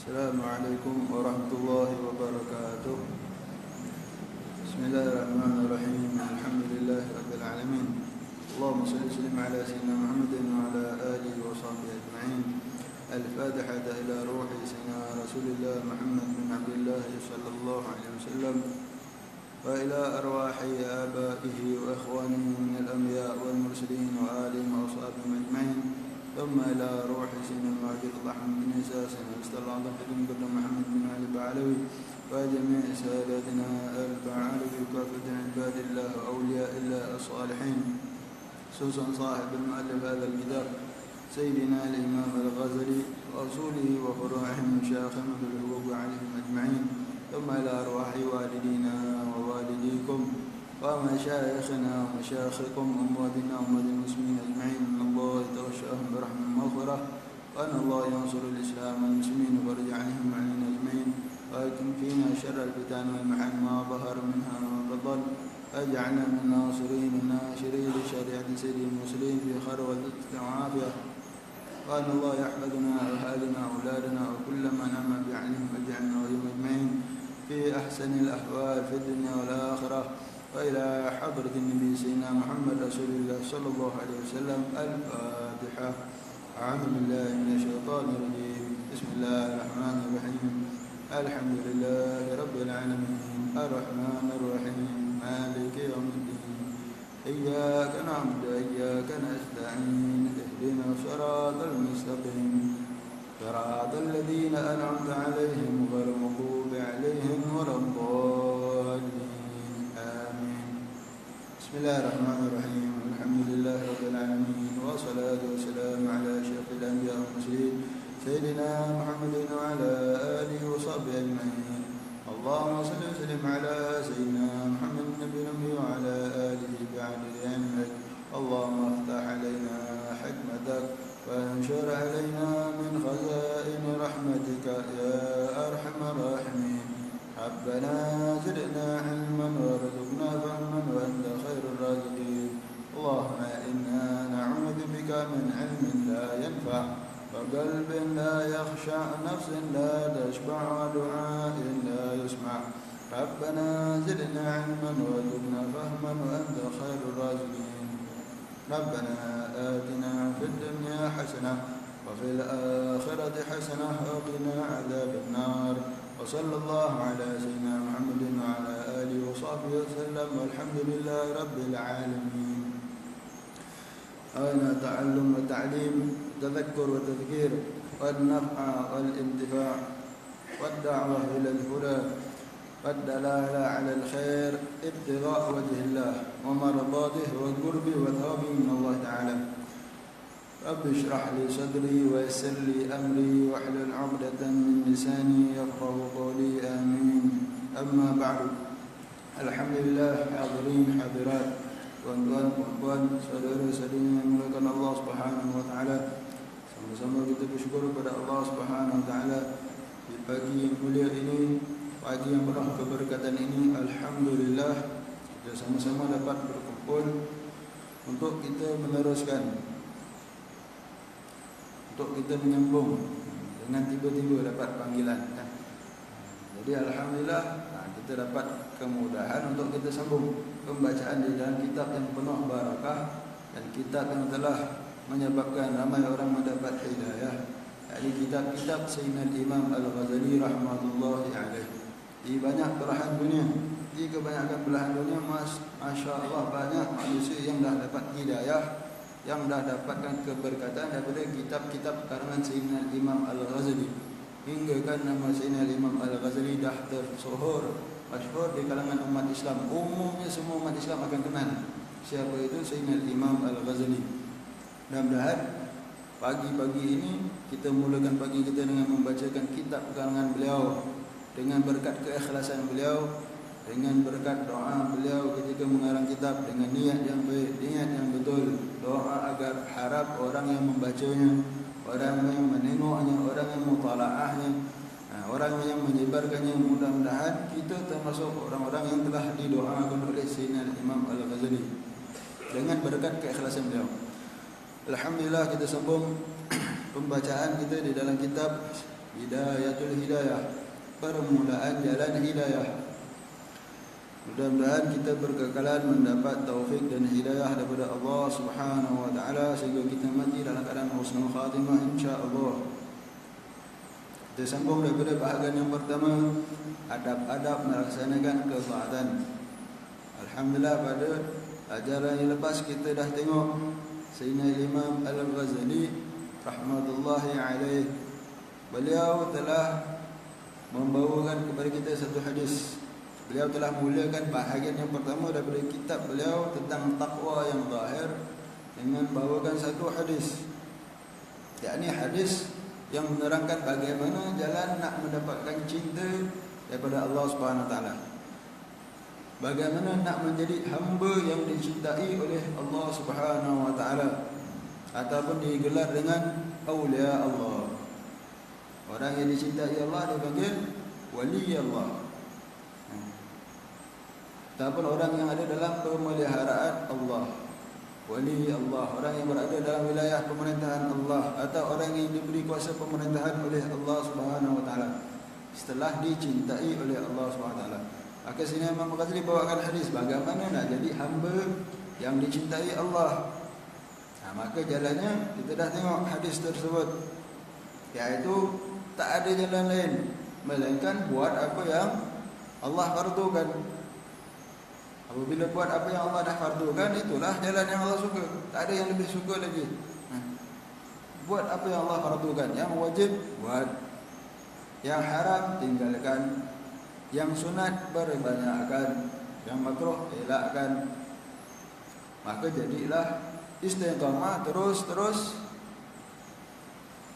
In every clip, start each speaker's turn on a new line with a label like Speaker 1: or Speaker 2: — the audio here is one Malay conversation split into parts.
Speaker 1: Assalamualaikum warahmatullahi wabarakatuh. Bismillahirrahmanirrahim. Alhamdulillahi rabbil alamin. Allahumma salli wa sallim ala sayyidina Muhammadin wa ala alihi wa sahbihi ajma'in. Al-Fatihah ila ruhi sayyidina Rasulillah Muhammad bin Abdullah sallallahu alaihi wasallam wa ila arwahi abaihi wa ikhwanihi min al-anbiya wal mursalin wa alihi wa sahbihi ajma'in. ثم إلى روح سيدنا المعجل الرحمن بن إساس المستر العظيم حكيم قدر محمد بن علي بعلوي وجميع ساداتنا البعالوي وكافة عباد الله وأولياء الله الصالحين، خصوصا صاحب المؤلف هذا الكتاب سيدنا الإمام الغزالي وأصوله وفروعه من شيخ أحمد الحقوق عليهم أجمعين. ثم إلى أرواح والدينا ووالديكم ومشايخنا ومشايخكم وأمواتنا وأموات المسلمين أجمعين. أن الله يتغشاهم برحمة ومغفرة، وأن الله ينصر الإسلام والمسلمين ويرجع عنهم علينا أجمعين، ويكن فينا شر الفتن والمحن ما ظهر منها وما بطن، واجعلنا من الناصرين الناشرين لشريعة سيد المرسلين في خير وعافية، وأن الله يحفظنا وأهالنا وأولادنا وكل من نعم بعلمهم واجعلنا وهم أجمعين في أحسن الأحوال في الدنيا والآخرة. وإلى حضرة النبي سيدنا محمد رسول الله صلى الله عليه وسلم. الفاتحة. أعوذ بالله من الشيطان الرجيم. بسم الله الرحمن الرحيم. الحمد لله رب العالمين الرحمن الرحيم مالك يوم الدين إياك نعبد وإياك نستعين اهدنا الصراط المستقيم صراط الذين أنعمت عليهم غير المغضوب عليهم ولا الضالين. بسم الله الرحمن الرحيم. الحمد لله رب العالمين والصلاة والسلام على أشرف الأنبياء والمرسلين سيدنا محمد وعلى آله وصحبه أجمعين. اللهم صل وسلم على سيدنا محمد النبي الأمي وعلى آله بعدد علمك. اللهم افتح علينا حكمتك وانشر علينا من خزائن رحمتك يا أرحم الراحمين. ربنا زدنا علما وارزقنا فهما وأنت خير الرازقين. اللهم إنا نعوذ بك من علم لا ينفع وقلب لا يخشع نفس لا تشبع ودعاء لا يسمع. ربنا زدنا علما وارزقنا فهما وأنت خير الرازقين. ربنا آتنا في الدنيا حسنة وفي الآخرة حسنة وقنا عذاب النار. وصلى الله على سيدنا محمد وعلى آله وصحبه وسلم والحمد لله رب العالمين. أنا تعلم وتعليم تذكر وتذكير والنفع والانتفاع والدعوة إلى الهدى والدلالة على الخير ابتغاء وجه الله ومرضاته والقرب وثوابه من الله تعالى. رب اشرح لي صدري ويسر لي أمري واحلل عقدة من لساني يفقهوا قولي آمين. أما بعد. Alhamdulillah hadirin hadirat, tuan-tuan, puan-puan, saudara-saudari yang dimuliakan Allah Subhanahu wa taala. Sama-sama kita bersyukur kepada Allah Subhanahu wa taala di pagi yang mulia ini, pagi yang penuh keberkatan ini. Alhamdulillah kita sama-sama dapat berkumpul untuk kita meneruskan, untuk kita menyambung dengan tiba-tiba dapat panggilan. Jadi alhamdulillah kita dapat kemudahan untuk kita sambung pembacaan di dalam kitab yang penuh barakah dan kitab yang telah menyebabkan ramai orang mendapat hidayah. Jadi kitab-kitab Sayyidina Imam Al-Ghazali rahmatullahi alaih. Di banyak belahan dunia, di kebanyakan belahan dunia, Masya Allah banyak manusia yang dah dapat hidayah, yang dah dapatkan keberkatan daripada kitab-kitab karangan Sayyidina Imam Al-Ghazali. Hingga kan nama Sayyidina Imam Al-Ghazali dah tersohor, masyhur di kalangan umat Islam. Umumnya semua umat Islam akan kenal siapa itu Sayyidina Imam Al-Ghazali. Mudah-mudahan pagi-pagi ini kita mulakan pagi kita dengan membacakan kitab karangan beliau, dengan berkat keikhlasan beliau, dengan berkat doa beliau ketika mengarang kitab, dengan niat yang baik, niat yang betul, doa agar harap orang yang membacanya, orang yang menengoknya, orang yang mutalaahnya, orang yang menyebarkannya, mudah-mudahan kita termasuk orang-orang yang telah didoakan oleh Sayyidina Imam Al-Ghazali dengan berkat keikhlasan beliau. Alhamdulillah kita sambung pembacaan kita di dalam kitab Bidayatul hidayah, permulaan jalan hidayah. Mudah-mudahan kita berkekalan mendapat taufik dan hidayah daripada Allah Subhanahu wa taala sehingga kita mati dalam keadaan husnul khatimah insya-Allah. Kita sambung daripada bahagian yang pertama, adab-adab melaksanakan ketaatan. Alhamdulillah, pada ajaran yang lepas kita dah tengok Sayyidina Imam Al-Ghazali rahmatullahi alaih. Beliau telah membawakan kepada kita satu hadis. Beliau telah mulakan bahagian yang pertama daripada kitab beliau tentang takwa yang zahir dengan bawakan satu hadis, yakni hadis yang menerangkan bagaimana jalan nak mendapatkan cinta daripada Allah Subhanahu Wa Taala. Bagaimana nak menjadi hamba yang dicintai oleh Allah Subhanahu Wa Taala ataupun digelar dengan aulia Allah. Orang yang dicintai Allah dipanggil wali Allah. Ataupun orang yang ada dalam pemeliharaan Allah, wali Allah, orang yang berada dalam wilayah pemerintahan Allah, atau orang yang diberi kuasa pemerintahan oleh Allah Subhanahu Wa Taala setelah dicintai oleh Allah Subhanahu Wa Taala. Maka sini Imam Ghazali bawakan hadis bagaimana nak jadi hamba yang dicintai Allah. Maka jalannya kita dah tengok hadis tersebut, iaitu tak ada jalan lain melainkan buat apa yang Allah fardukan. Apabila buat apa yang Allah dah fardukan, itulah jalan yang Allah suka. Tak ada yang lebih suka lagi. Buat apa yang Allah fardukan. Yang wajib buat, yang haram tinggalkan, yang sunat perbanyakkan, yang makruh elakkan. Maka jadilah istiqamah terus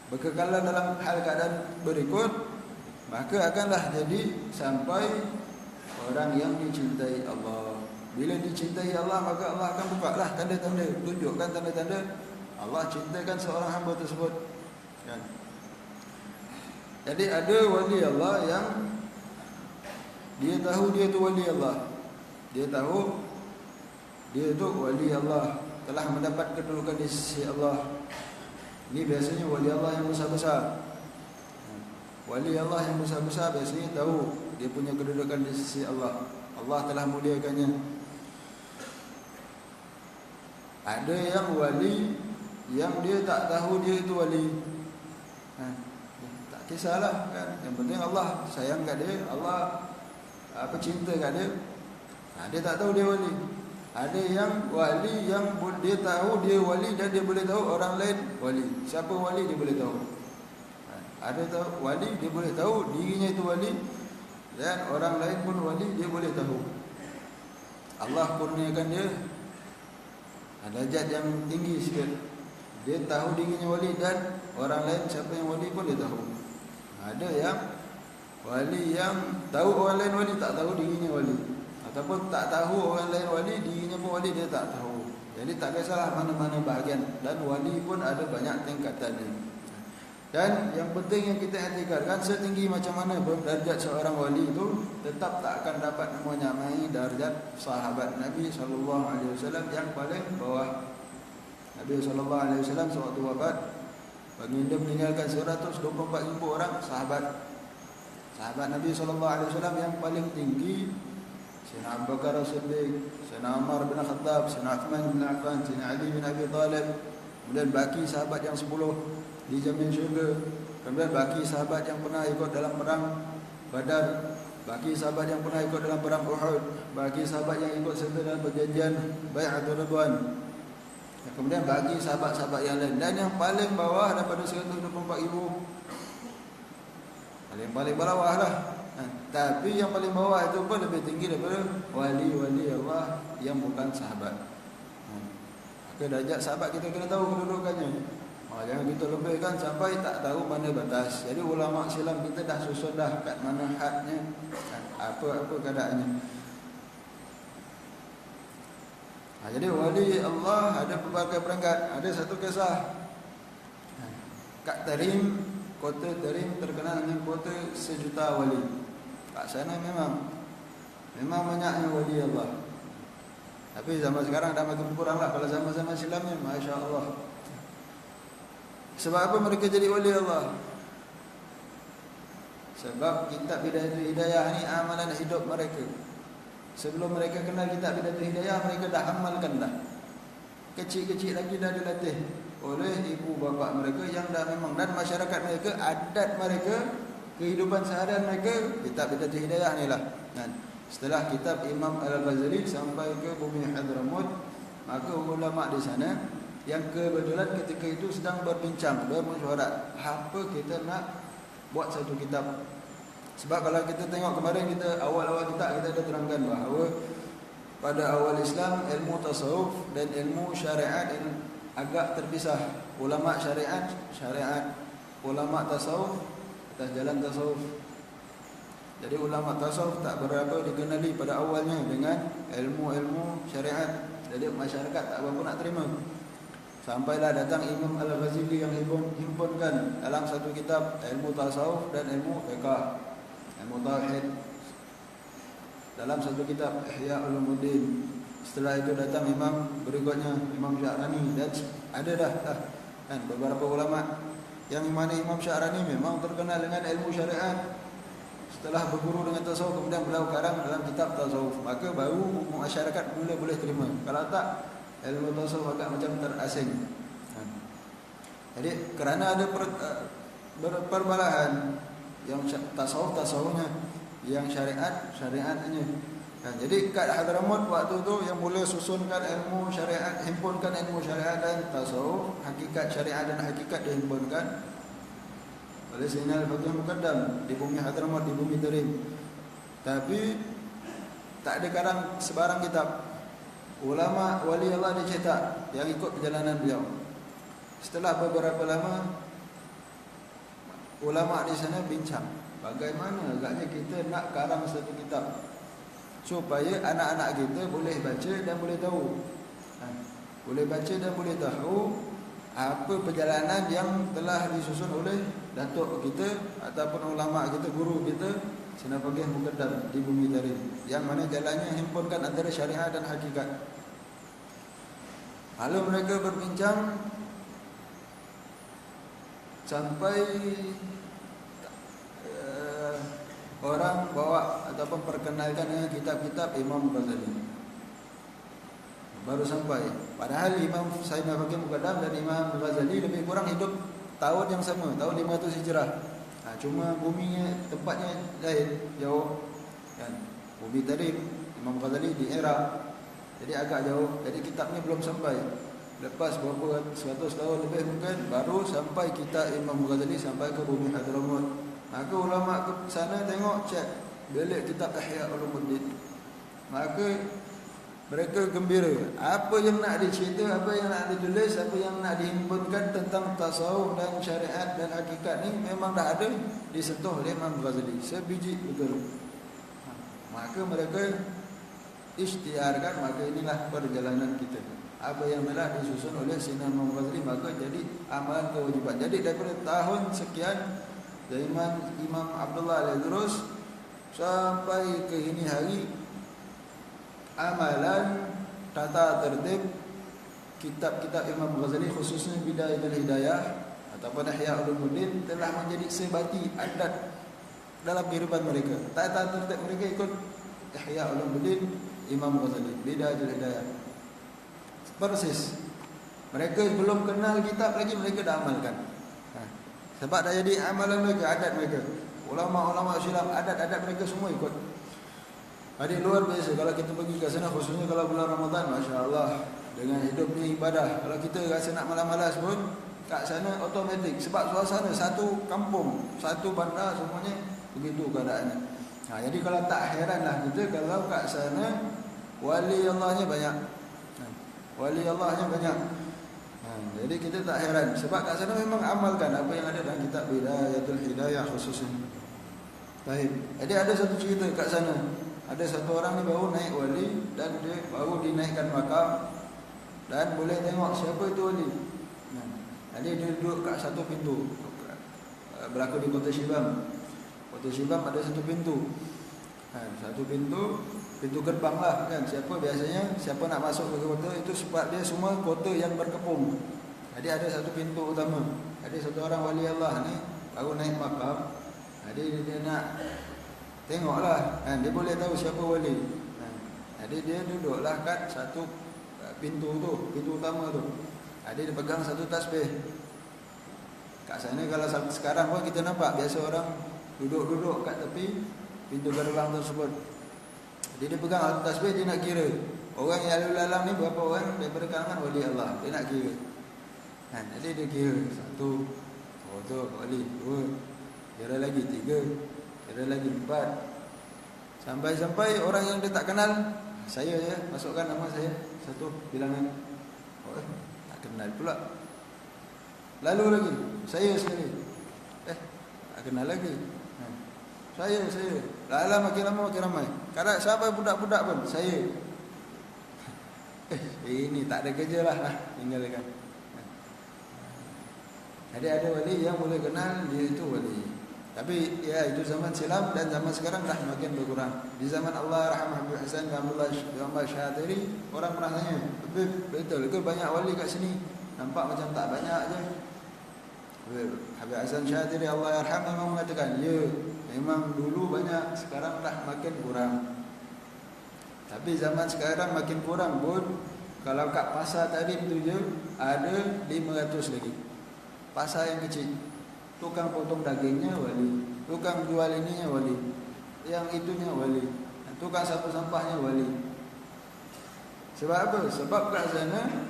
Speaker 1: berkekalan dalam hal keadaan berikut. Maka akanlah jadi sampai orang yang dicintai Allah. Bila dicintai Allah, maka Allah akan bukalah tanda-tanda, tunjukkan tanda-tanda Allah cintakan seorang hamba tersebut, kan? Jadi ada wali Allah yang dia tahu dia tu wali Allah. Dia tahu dia tu wali Allah, telah mendapat kedudukan di sisi Allah. Ini biasanya wali Allah yang besar-besar. Wali Allah yang besar-besar biasanya tahu dia punya kedudukan di sisi Allah. Allah telah muliakannya. Ada yang wali yang dia tak tahu dia itu wali. Tak kisahlah, kan? Yang penting Allah sayang kat dia, Allah cinta kat dia. Dia tak tahu dia wali. Ada yang wali yang dia tahu dia wali dan dia boleh tahu orang lain wali. Siapa wali dia boleh tahu. Ada tahu wali dia boleh tahu dirinya itu wali, dan orang lain pun wali dia boleh tahu. Allah kurniakan dia derajat yang tinggi sikit. Dia tahu dirinya wali dan orang lain siapa yang wali pun dia tahu. Ada yang wali yang tahu orang lain wali, tak tahu dirinya wali. Ataupun tak tahu orang lain wali, dirinya pun wali, dia tak tahu. Jadi tak kisahlah mana-mana bahagian. Dan wali pun ada banyak tingkatannya. Dan yang penting yang kita etikadkan, setinggi macam mana pun darjat seorang wali itu, tetap tak akan dapat menyamai darjat sahabat Nabi SAW yang paling bawah. Nabi SAW sewaktu wafat, baginda meninggalkan 124,000 orang sahabat. Sahabat Nabi SAW yang paling tinggi, Sayyidina Abu Bakar As-Siddiq, Sayyidina Umar bin Khattab, Sayyidina Uthman bin Affan, Sayyidina Ali bin Abi Talib. Kemudian baki sahabat yang 10 dijamin syurga. Kemudian baki sahabat yang pernah ikut dalam perang Badar, baki sahabat yang pernah ikut dalam perang Uhud, baki sahabat yang ikut serta dalam perjanjian Bai'atul Ridwan. Kemudian bagi sahabat-sahabat yang lain. Dan yang paling bawah daripada 124,000, paling bawah lah. Tapi yang paling bawah itu pun lebih tinggi daripada wali-wali Allah yang bukan sahabat. Maka darjat sahabat kita kena tahu kedudukannya. Jangan kita lebihkan sampai tak tahu mana batas. Jadi ulama silam kita dah susun dah kat mana hadnya, apa keadaannya. Jadi wali Allah ada pelbagai perangkat. Ada satu kisah, kat Tarim, kota Tarim terkenal dengan kota sejuta wali. Kat sana memang banyaknya wali Allah. Tapi zaman sekarang dah makin kurang lah. Kalau zaman-zaman silam ni, Masya Allah. Sebab apa mereka jadi wali Allah? Sebab kitab Bidayatul Hidayah ni amalan hidup mereka. Sebelum mereka kenal kitab Bidayatul Hidayah, mereka dah amalkan dah. Kecil-kecil lagi dah dilatih oleh ibu bapa mereka yang dah memang, dan masyarakat mereka, adat mereka, kehidupan seharian mereka, kitab Bidayatul Hidayah ni lah. Dan setelah kitab Imam Al-Ghazali sampai ke bumi Hadramut, maka ulama di sana yang kebetulan ketika itu sedang berbincang, bermesyuarat, apa kita nak buat satu kitab. Sebab kalau kita tengok kemarin, kita awal-awal kita ada terangkan bahawa pada awal Islam, ilmu tasawuf dan ilmu syariat agak terpisah. Ulama syariat, ulama tasawuf atas jalan tasawuf. Jadi ulama tasawuf tak berapa dikenali pada awalnya dengan ilmu-ilmu syariat. Jadi masyarakat tak berapa nak terima. Sampailah datang Imam Al-Ghazali yang himpunkan dalam satu kitab ilmu tasawuf dan ilmu fiqh, ilmu tauhid, dalam satu kitab Ihya Ulumuddin. Setelah itu datang imam berikutnya, Imam Sya'rani, dan ada dah kan beberapa ulama yang mana Imam Sya'rani memang terkenal dengan ilmu syariat. Setelah berguru dengan tasawuf, kemudian beliau karang dalam kitab tasawuf, maka baru masyarakat mula boleh terima. Kalau tak, ilmu tasawuf agak macam terasing. Jadi kerana ada perbalahan, yang tasawufnya, yang syariatnya. Jadi kat Hadramut waktu tu yang mula susunkan ilmu syariat, himpunkan ilmu syariat dan tasawuf, hakikat syariat dan hakikat dihimpunkan oleh Sayyidina Al-Faqih Muqaddam di bumi Hadramut, di bumi Tarim. Tapi tak ada karang sebarang kitab. Ulama wali Allah dicetak yang ikut perjalanan beliau. Setelah beberapa lama, ulama di sana bincang, bagaimana agaknya kita nak karang satu kitab supaya anak-anak kita boleh baca dan boleh tahu. Boleh baca dan boleh tahu apa perjalanan yang telah disusun oleh datuk kita ataupun ulama kita, guru kita, Sayyidina Al-Faqih Muqaddam di bumi Tarim, yang mana jalannya himpunkan antara syariat dan hakikat. Lalu mereka berbincang sampai orang bawa ataupun perkenalkan dengan kitab-kitab Imam Ghazali. Baru sampai. Padahal Imam Sayyidina Al-Faqih Muqaddam dan Imam Ghazali lebih kurang hidup tahun yang sama, tahun 500 Hijrah. Cuma buminya, tempatnya lain, jauh kan. Bumi Tarim, Imam Ghazali di Iraq. Jadi agak jauh. Jadi kitabnya belum sampai. Lepas berapa 100 tahun lebih mungkin baru sampai kitab Imam Ghazali sampai ke bumi Hadramut. Maka ulama ke sana tengok, cek bilik kitab Ihya Ulumuddin. Maka mereka gembira. Apa yang nak dicerita, apa yang nak ditulis, apa yang nak dihimpunkan tentang tasawuf dan syariat dan hakikat ni memang dah ada disentuh oleh Imam Ghazali. Sebiji betul. Maka mereka isytiharkan, maka inilah perjalanan kita. Apa yang telah disusun oleh Sayyidina Imam Ghazali maka jadi amalan kewajiban. Jadi daripada tahun sekian, zaman Imam Abdullah Al-Idrus sampai ke ini hari, amalan tata tertib kitab-kitab Imam Ghazali khususnya Bidayatul Hidayah ataupun Ihya Ulumuddin telah menjadi sebati adat dalam kehidupan mereka. Tata tertib mereka ikut Ihya Ulumuddin Imam Ghazali, Bidayatul Hidayah. Persis. Mereka belum kenal kitab lagi mereka dah amalkan. Sebab dah jadi amalan mereka, adat mereka. Ulama-ulama Islam, adat-adat mereka semua ikut. Adik luar biasa kalau kita pergi ke sana, khususnya kalau bulan Ramadan, masya-Allah, dengan hidupnya ibadah. Kalau kita rasa nak malas-malas pun kat sana automatik, sebab suasana satu kampung, satu bandar, semuanya begitu keadaannya. Jadi kalau tak heranlah kita kalau kat sana wali Allahnya banyak. Wali Allahnya banyak. Jadi kita tak heran sebab kat sana memang amalkan apa yang ada dalam kitab Bidayatul Hidayah khususnya. Baik. Jadi ada satu cerita kat sana. Ada satu orang ni baru naik wali dan dia baru dinaikkan makam dan boleh tengok siapa itu wali. Jadi dia duduk kat satu pintu. Berlaku di Kota Shibam. Kota Shibam ada satu pintu. Satu pintu gerbang lah kan. Siapa nak masuk ke kota itu sebab dia semua kota yang berkepung. Jadi ada satu pintu utama. Ada satu orang wali Allah ni baru naik makam Jadi dia nak tengoklah kan, dia boleh tahu siapa wali. Jadi dia duduklah kat satu pintu utama tu. Dia pegang satu tasbih. Kat sana kalau sekarang pun kita nampak biasa orang duduk kat tepi pintu gerbang tersebut. Jadi dia pegang satu tasbih, dia nak kira orang yang lalu lalang ni berapa orang daripada kalangan wali Allah. Dia nak kira. Jadi dia kira 1, tu wali, 2, kira lagi 3, kira lagi 4, sampai orang yang dia tak kenal, saya je masukkan nama saya 1 bilangan. Tak kenal pula. Lalu lagi saya sekali, tak kenal lagi. Saya lala makin lama makin ramai. Kadang siapa budak-budak pun saya. Ini tak ada kerja lah, tinggalkan. Jadi ada wali yang boleh kenal dia itu wali. Tapi ya itu zaman silam, dan zaman sekarang dah makin berkurang. Di zaman Allah rahmah Habib Hasan dan Abdullah Syadiri, orang pernah tanya, betul ke banyak wali kat sini? Nampak macam tak banyak je. Habib Hasan Syadiri Allah yarham memang mengatakan, ya memang dulu banyak, sekarang dah makin kurang. Tapi zaman sekarang makin kurang pun, kalau kat pasar tadi tu je ada 500 lagi. Pasar yang kecil, tukang potong dagingnya wali, tukang jual ininya wali, yang itunya wali, tukang sapu sampahnya wali. Sebab apa? Sebab kat sana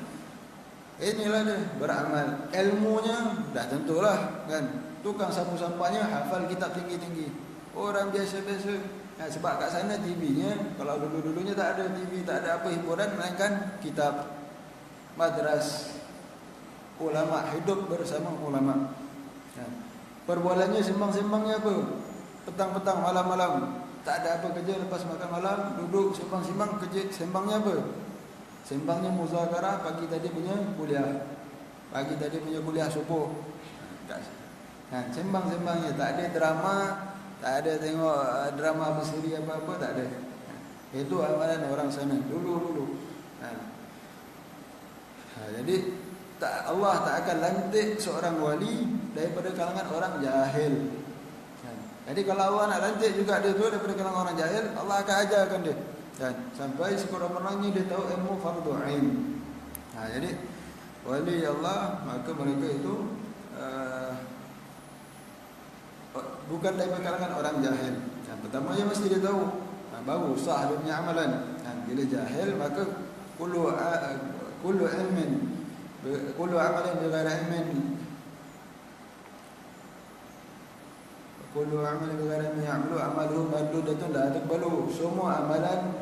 Speaker 1: inilah dia beramal. Ilmunya dah tentulah kan. Tukang sapu sampahnya hafal kitab tinggi-tinggi. Orang biasa-biasa. Sebab kat sana TV-nya, kalau dulu-dulunya tak ada TV, tak ada apa hiburan melainkan kitab. Madras, ulama, hidup bersama ulama. Perbualannya sembang-sembangnya apa? Petang-petang, malam-malam, tak ada apa kerja lepas makan malam, duduk sembang-sembang. Kerja sembangnya apa? Sembangnya muzakarah. Pagi tadi punya kuliah subuh. Sembang-sembangnya, tak ada drama, tak ada tengok drama berseri apa-apa, tak ada. Itu amalan orang sana dulu. Jadi Allah tak akan lantik seorang wali daripada kalangan orang jahil. Jadi kalau Allah nak lantik juga dia tu daripada kalangan orang jahil, Allah akan ajarkan dia. Sampai sekurang-kurangnya dia tahu ilmu fardu ain. Jadi wali Allah, maka mereka itu bukan daripada kalangan orang jahil. Pertama dia mesti dia tahu, baru sah dia punya amalan. Bila jahil maka kullu amalin bighairi ilmin, kullu amalin bighairi ilmin ya'malu amaluhu mardudatun la tuqbalu. Semua amalan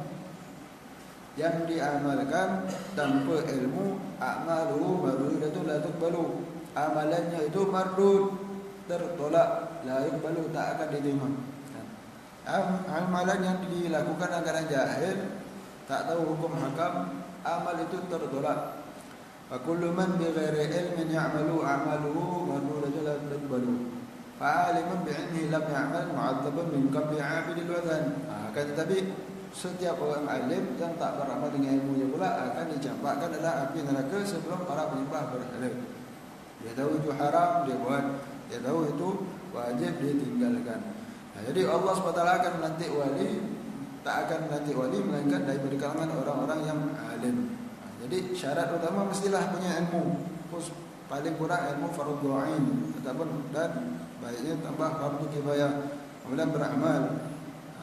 Speaker 1: yang diamalkan tanpa ilmu, amaluhu mardudatun la tuqbalu, amalannya itu mardud, tertolak, la yuqbalu, tak akan diterima. Amalan yang dilakukan antara jahil, tak tahu hukum hakam, amal itu tertolak. Wa kullu man bighairi ilmin ya'malu amaluhu mardudatun la tuqbalu. Fa'aliman bi'ilmihi lam ya'mal mu'adzabun min qabli 'abidil wadhan. Tetapi setiap orang alim yang tak beramal dengan ilmunya pula akan dicampakkan dalam api neraka sebelum para penyembah berhala. Dia tahu itu haram, dia buat. Dia tahu itu wajib, dia tinggalkan. Jadi Allah SWT akan melantik wali, tak akan melantik wali melainkan daripada kalangan orang-orang yang alim. Jadi syarat utama mestilah punya ilmu, paling kurang ilmu fardhu ain, ataupun dan baiknya tambah fardhu kifayah. Kemudian beramal,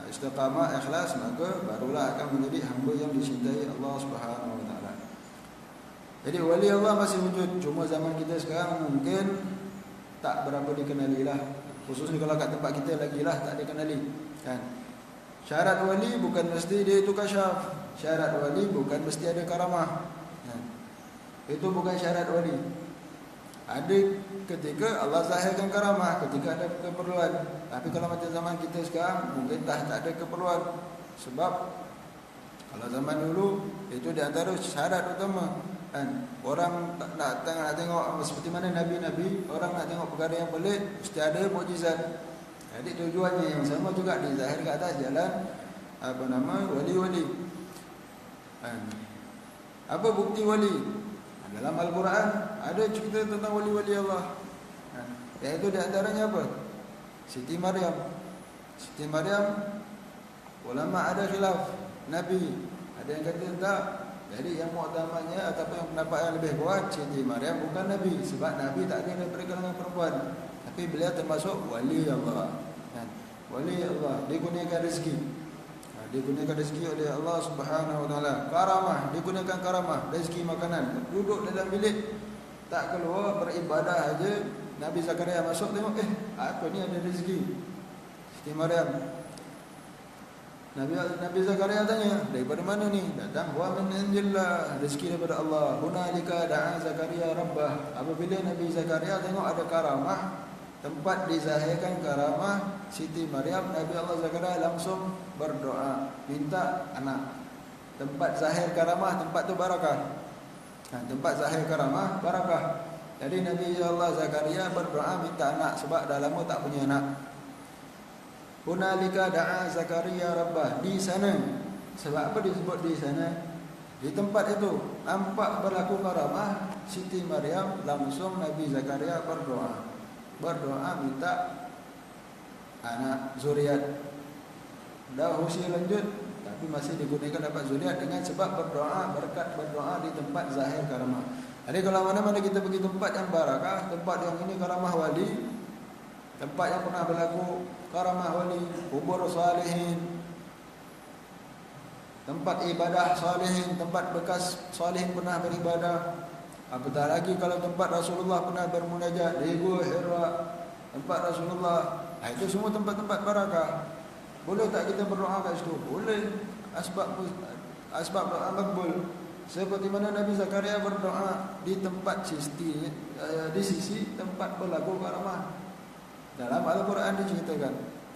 Speaker 1: istiqamah, ikhlas, maka barulah akan menjadi hamba yang dicintai Allah Subhanahu wa taala. Jadi wali Allah masih wujud, cuma zaman kita sekarang mungkin tak berapa dikenali lah. Khususnya kalau kat tempat kita lagi lah tak dikenali kan. Syarat wali bukan mesti dia itu kasyaf. Syarat wali bukan mesti ada karamah. Itu bukan syarat wali. Ada ketika Allah zahirkan karamah, ketika ada keperluan. Tapi kalau macam zaman kita sekarang, mungkin tak ada keperluan. Sebab kalau zaman dulu, itu di antara syarat utama kan. Orang nak tengok seperti mana Nabi-Nabi, orang nak tengok perkara yang pelik, mesti ada mukjizat. Jadi tujuannya yang sama juga dizahir ke atas jalan wali-wali. Apa bukti wali? Dalam Al-Quran ada cerita tentang wali-wali Allah. Iaitu di antaranya apa? Siti Maryam. Siti Maryam, ulama ada khilaf. Nabi, ada yang kata tak. Jadi yang muktamadnya ataupun yang pendapat yang lebih kuat, Siti Maryam bukan Nabi, sebab Nabi tak ada daripada kalangan perempuan. Tapi beliau termasuk wali Allah. Wali Allah, dikurniakan rezeki. Digunakan rezeki oleh Allah Subhanahu Wa Taala. Karamah, digunakan karamah, rezeki makanan. Duduk dalam bilik, tak keluar, beribadah aja. Nabi Zakaria masuk tengok, apa ni ada rezeki. Siti Maryam. Nabi Zakaria tanya, daripada mana ni? Datang, wa min indillah, rezeki daripada Allah. Hunalika da'a Zakaria rabbah. Apabila Nabi Zakaria tengok ada karamah, tempat dizahirkan karamah Siti Maryam, Nabi Allah Zakaria langsung berdoa minta anak. Tempat zahir karamah, tempat tu barakah. Tempat zahir karamah barakah. Jadi Nabi Allah Zakaria berdoa minta anak sebab dah lama tak punya anak. Hunalika da'a Zakaria rabbah. Di sana, sebab apa disebut di sana? Di tempat itu nampak berlaku karamah Siti Maryam, langsung Nabi Zakaria berdoa minta anak zuriat. Dah usia lanjut tapi masih digunakan dapat zuriat dengan sebab berdoa, berkat berdoa di tempat zahir karamah. Jadi kalau mana-mana kita pergi tempat yang barakah, tempat yang ini karamah wali, tempat yang pernah berlaku karamah wali, kubur salihin, tempat ibadah salihin, tempat bekas salihin pernah beribadah. Apatah lagi kalau tempat Rasulullah pernah bermunajat di Gua Hira, tempat Rasulullah. Itu semua tempat-tempat barakah. Boleh tak kita berdoa kat situ? Boleh. Asbab doa makbul. Seperti mana Nabi Zakaria berdoa di tempat di sisi tempat berlaku karamah. Dalam Al-Quran diceritakan.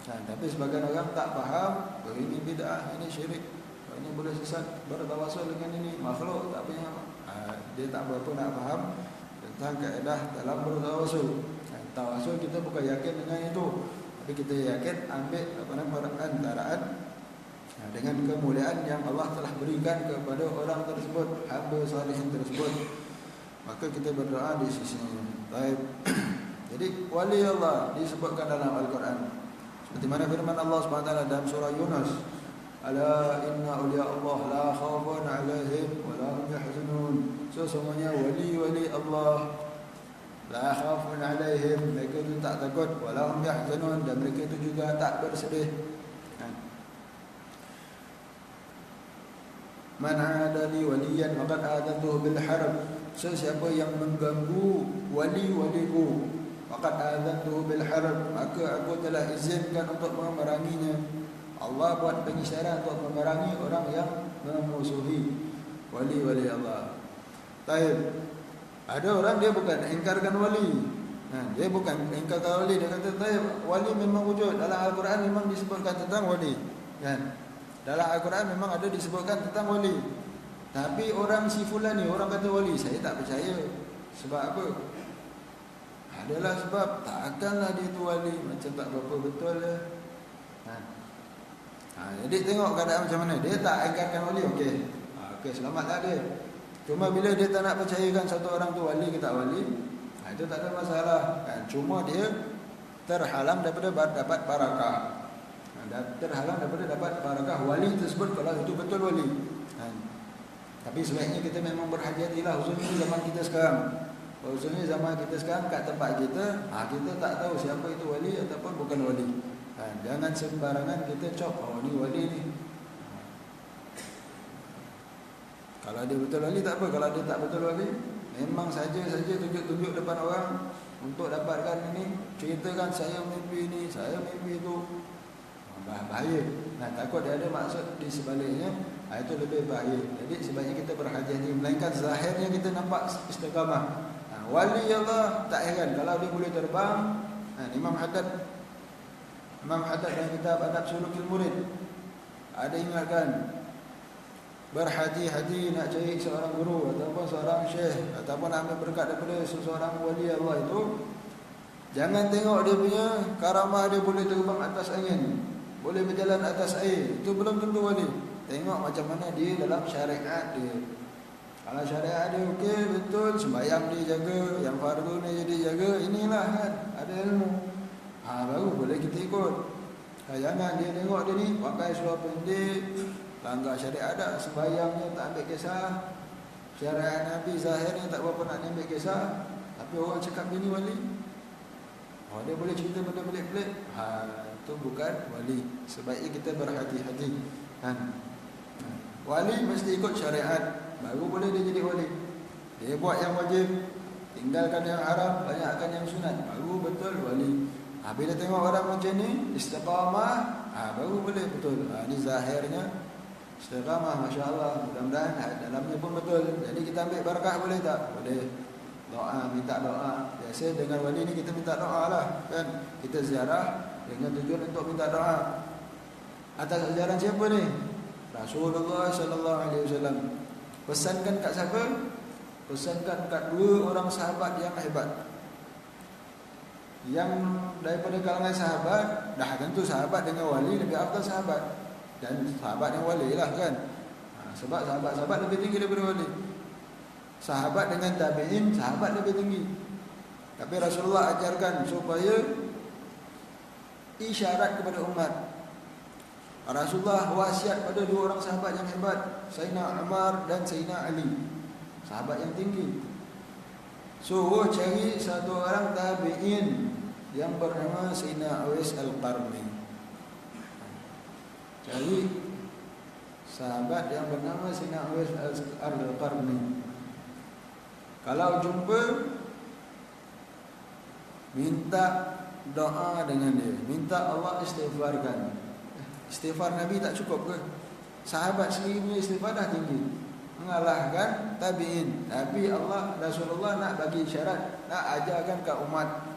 Speaker 1: Tapi sebagian orang tak faham, ini bid'ah, ini syirik, ini boleh sesat, bertawasul dengan ini makhluk, tak punya. Dia tak berapa nak faham tentang kaedah dalam bertawasul. Tawasul kita bukan yakin dengan itu, tapi kita yakin ambil perantaraan dengan kemuliaan yang Allah telah berikan kepada orang tersebut, hamba salihin tersebut. Maka kita berdoa di sisinya. Baik. Jadi wali Allah disebutkan dalam Al-Quran. Seperti mana firman Allah SWT dalam surah Yunus, ala inna awliya Allah la khawfun alaihim wa la hum yahzanun. Sesungguhnya wali-wali Allah la khawfun alaihim, mereka itu tak takut, wa la hum yahzanun, dan mereka itu juga tak bersedih. Man adali waliyan faqad adantuhu bil harb. Sesiapa yang mengganggu wali-waliku, faqad adantuhu bil harb, maka aku telah izinkan untuk memeranginya. Allah buat pengisyarat untuk memerangi orang yang memusuhi wali-wali Allah. Taib. Ada orang dia bukan ingkarkan wali. Dia bukan ingkarkan wali, dia kata taib, wali memang wujud. Dalam Al-Quran memang disebutkan tentang wali. Kan? Dalam Al-Quran memang ada disebutkan tentang wali. Tapi orang si fulan ni, orang kata wali, saya tak percaya. Sebab apa? Adalah sebab takkanlah dia tu wali, macam tak berapa betul lah. Jadi tengok keadaan macam mana. Dia tak ingkarkan wali, okey, selamatlah dia. Cuma bila dia tak nak percayakan satu orang tu wali ke tak wali, itu tak ada masalah kan? Cuma dia terhalang daripada dapat barakah, terhalang daripada dapat barakah wali tersebut kalau itu betul wali kan? Tapi sebaiknya kita memang berhati-hatilah, khususnya zaman kita sekarang. Khususnya zaman kita sekarang kat tempat kita, kita tak tahu siapa itu wali ataupun bukan wali. Jangan sembarangan kita cop, oh ni wali ni. Kalau dia betul wali tak apa, kalau dia tak betul wali, memang saja tunjuk-tunjuk depan orang untuk dapatkan ini, ceritakan saya mimpi ini, saya mimpi itu. Bahaya. Takut dia ada maksud di sebaliknya, itu lebih bahaya. Jadi sebaiknya kita berhati-hati, melainkan zahirnya kita nampak istiqamah. Wali Allah tak heran kalau dia boleh terbang. Imam Haddad dalam kitab Adab Sulukil Murid ada ingatkan, berhati-hati nak cari seorang guru ataupun seorang syekh ataupun ambil berkat daripada seseorang wali Allah itu, jangan tengok dia punya karamah, dia boleh terbang atas angin, boleh berjalan atas air, itu belum tentu wali. Tengok macam mana dia dalam syariat dia. Kalau syariat dia okey, betul, sembahyang dia jaga, yang fardu ni dia jaga, inilah kan ada ilmu. Baru boleh kita ikut. Jangan dia tengok dia ni pakai seluar pendek, langgar syariat dah, sembahyangnya tak ambil kisah, syariat Nabi zahirnya tak berapa nak ambil kisah, tapi orang cakap dia ni wali. Dia boleh cerita benda pelik-pelik. Itu bukan wali. Sebaiknya kita berhati-hati kan. Wali mesti ikut syariat, baru boleh dia jadi wali. Dia buat yang wajib, tinggalkan yang haram, banyakkan yang sunat, baru betul wali. Bila tengok orang macam ni istiqamah, baru boleh betul. Ini zahirnya istiqamah, masya-Allah. Mudah-mudahan dalamnya pun betul. Jadi kita ambil barakah boleh tak? Boleh. Doa, minta doa. Biasa dengan wali ni kita minta doa lah kan. Kita ziarah dengan tujuan untuk minta doa. Atas ajaran siapa ni? Rasulullah sallallahu alaihi wasallam. Pesankan kat siapa? Pesankan kat dua orang sahabat yang hebat. Yang daripada kalangan sahabat, dah tentu sahabat dengan wali lebih afdal sahabat. Dan sahabat yang wali lah kan. Sebab sahabat-sahabat lebih tinggi daripada wali. Sahabat dengan tabi'in, sahabat lebih tinggi. Tapi Rasulullah ajarkan supaya isyarat kepada umat. Rasulullah wasiat pada dua orang sahabat yang hebat, Sayyidina Umar dan Sayyidina Ali. Sahabat yang tinggi. Suruh cari satu orang tabi'in yang bernama Sayyidina Uwais Al-Qarni. Cari sahabat yang bernama Sayyidina Uwais Al-Qarni. Kalau jumpa, minta doa dengan dia, minta Allah istighfarkan. Istighfar Nabi tak cukup ke? Sahabat sendiri punya istighfar dah tinggi, mengalahkan tabi'in. Tapi Allah, Rasulullah nak bagi syarat, nak ajarkan ke umat.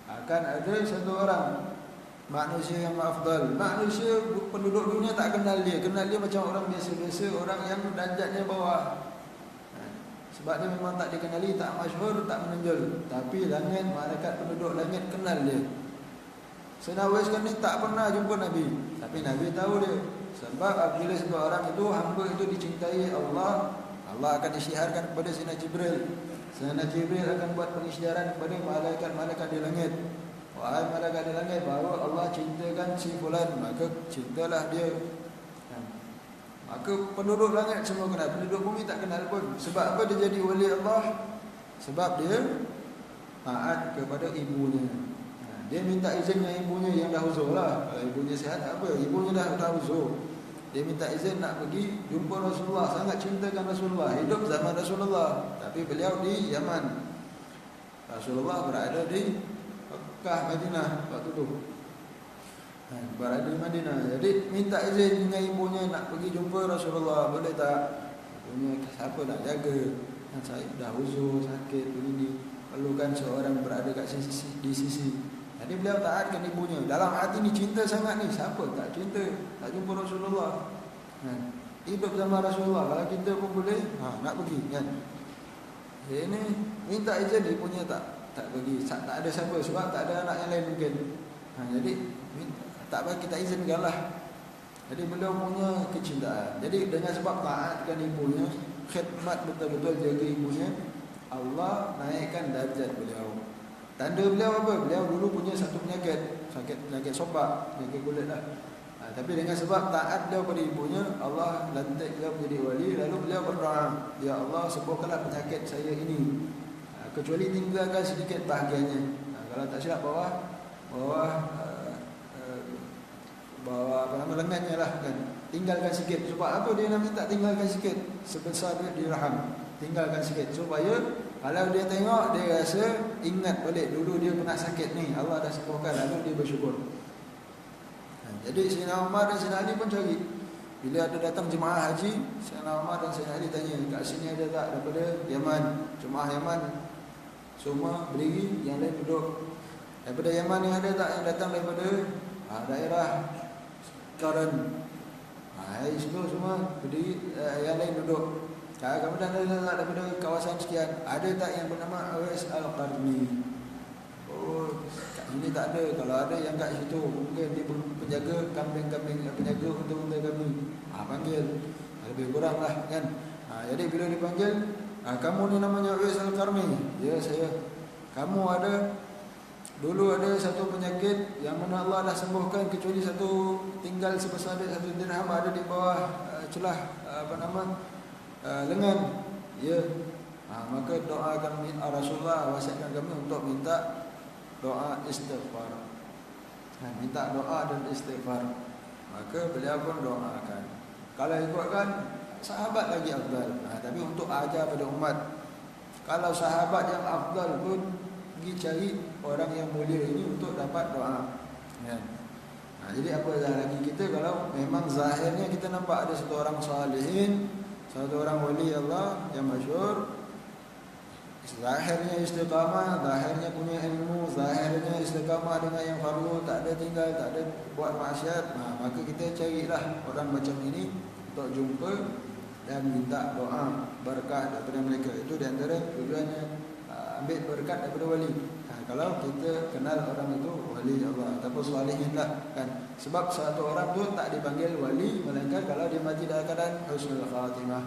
Speaker 1: Akan ada satu orang manusia yang afdal. Manusia penduduk dunia tak kenal dia. Kenal dia macam orang biasa-biasa, orang yang darjatnya bawah. Sebab dia memang tak dikenali, tak masyhur, tak menonjol. Tapi langit, malaikat penduduk langit kenal dia. Sayyidina Uwais kan ni tak pernah jumpa Nabi, tapi Nabi tahu dia. Sebab apabila satu orang itu, hamba itu dicintai Allah, Allah akan isyiharkan kepada Sayyidina Jibril. Sayyidina Jibril akan buat pengisyaran kepada malaikat-malaikat di langit. Wahai malaikat di langit, bahawa Allah cintakan si fulan, maka cintalah dia. Maka penduduk langit semua kenal, penduduk bumi tak kenal pun. Sebab apa dia jadi wali Allah? Sebab dia taat kepada ibunya. Dia minta izin dengan ibunya yang dah uzur lah. Kalau ibunya sihat tak apa, ibunya dah uzur. Dia minta izin nak pergi jumpa Rasulullah. Sangat cintakan Rasulullah, hidup zaman Rasulullah, tapi beliau di Yaman. Rasulullah berada di Mekah, Madinah waktu tu. Berada di Madinah. Jadi minta izin dengan ibunya nak pergi jumpa Rasulullah. Boleh tak? Ibunya, siapa nak jaga? Saya dah uzur, sakit begini, perlukan seorang berada kat di sisi. Jadi beliau taatkan ibunya. Dalam hati ni cinta sangat ni. Siapa tak cinta tak jumpa Rasulullah? Hidup sama Rasulullah. Kalau kita pun boleh nak pergi kan. Ini minta izin, ibunya tak pergi. Tak ada siapa, sebab tak ada anak yang lain mungkin. Jadi tak bagi, kita izinkan lah. Jadi beliau punya kecintaan. Jadi dengan sebab taatkan ibunya, khidmat betul-betul jaga ibunya, Allah naikkan darjat beliau. Tanda beliau apa? Beliau dulu punya satu penyakit sopak, penyakit kulit lah. Tapi dengan sebab taat beliau pada ibunya, Allah lantik beliau menjadi wali. Lalu beliau berdoa, Ya Allah, sembuhkanlah penyakit saya ini, kecuali tinggalkan sedikit bahagiannya. Kalau tak silap bawah lengannya lah kan. Tinggalkan sikit. Sebab apa dia nak minta tinggalkan sikit? Sebesar dia dirham. Tinggalkan sikit supaya kalau dia tengok, dia rasa ingat balik dulu dia pernah sakit ni, Allah dah sembuhkan, lalu dia bersyukur. Jadi Sayyidina Umar dan Sayyidina Ali pun cari. Bila ada datang jemaah haji, Sayyidina Umar dan Sayyidina Ali tanya, kat sini ada tak daripada Yaman? Jemaah Yaman semua berdiri, yang lain duduk. Daripada Yaman yang ada tak yang datang daripada daerah Qaran? Semua berdiri, yang lain duduk. Kemudian ada tak daripada kawasan sekian? Ada tak yang bernama Uwais Al-Qarni? Kat sini tak ada. Kalau ada yang kat situ, mungkin dia penjaga kambing-kambing, penjaga unta-unta kami. Panggil, lebih kurang lah kan. Jadi bila dipanggil, kamu ni namanya Uwais Al-Qarni? Ya, saya. Kamu ada Dulu ada satu penyakit yang mana Allah dah sembuhkan, kecuali satu tinggal sebesar satu dirham ada di bawah celah lengan. Ya. Maka doakan Rasulullah wasiatkan kami untuk minta doa istighfar. Minta doa dan istighfar. Maka beliau pun doakan. Kalau ikutkan sahabat lagi afdal. Tapi untuk ajar pada umat, kalau sahabat yang afdal pun pergi cari orang yang mulia ini untuk dapat doa. Jadi apa lagi kita kalau memang zahirnya kita nampak ada satu orang salihin, satu orang wali Allah yang masyhur, zahirnya istiqamah, zahirnya punya ilmu, zahirnya istiqamah dengan yang fardu, tak ada tinggal, tak ada buat maksiat, maka kita carilah orang macam ini untuk jumpa dan minta doa berkah daripada mereka. Itu di antara tujuannya, ambil berkat daripada wali. Kalau kita kenal orang itu wali Allah ataupun salihin lah kan. Sebab satu orang tu tak dipanggil wali melainkan kalau dia mati dalam keadaan husnul khatimah.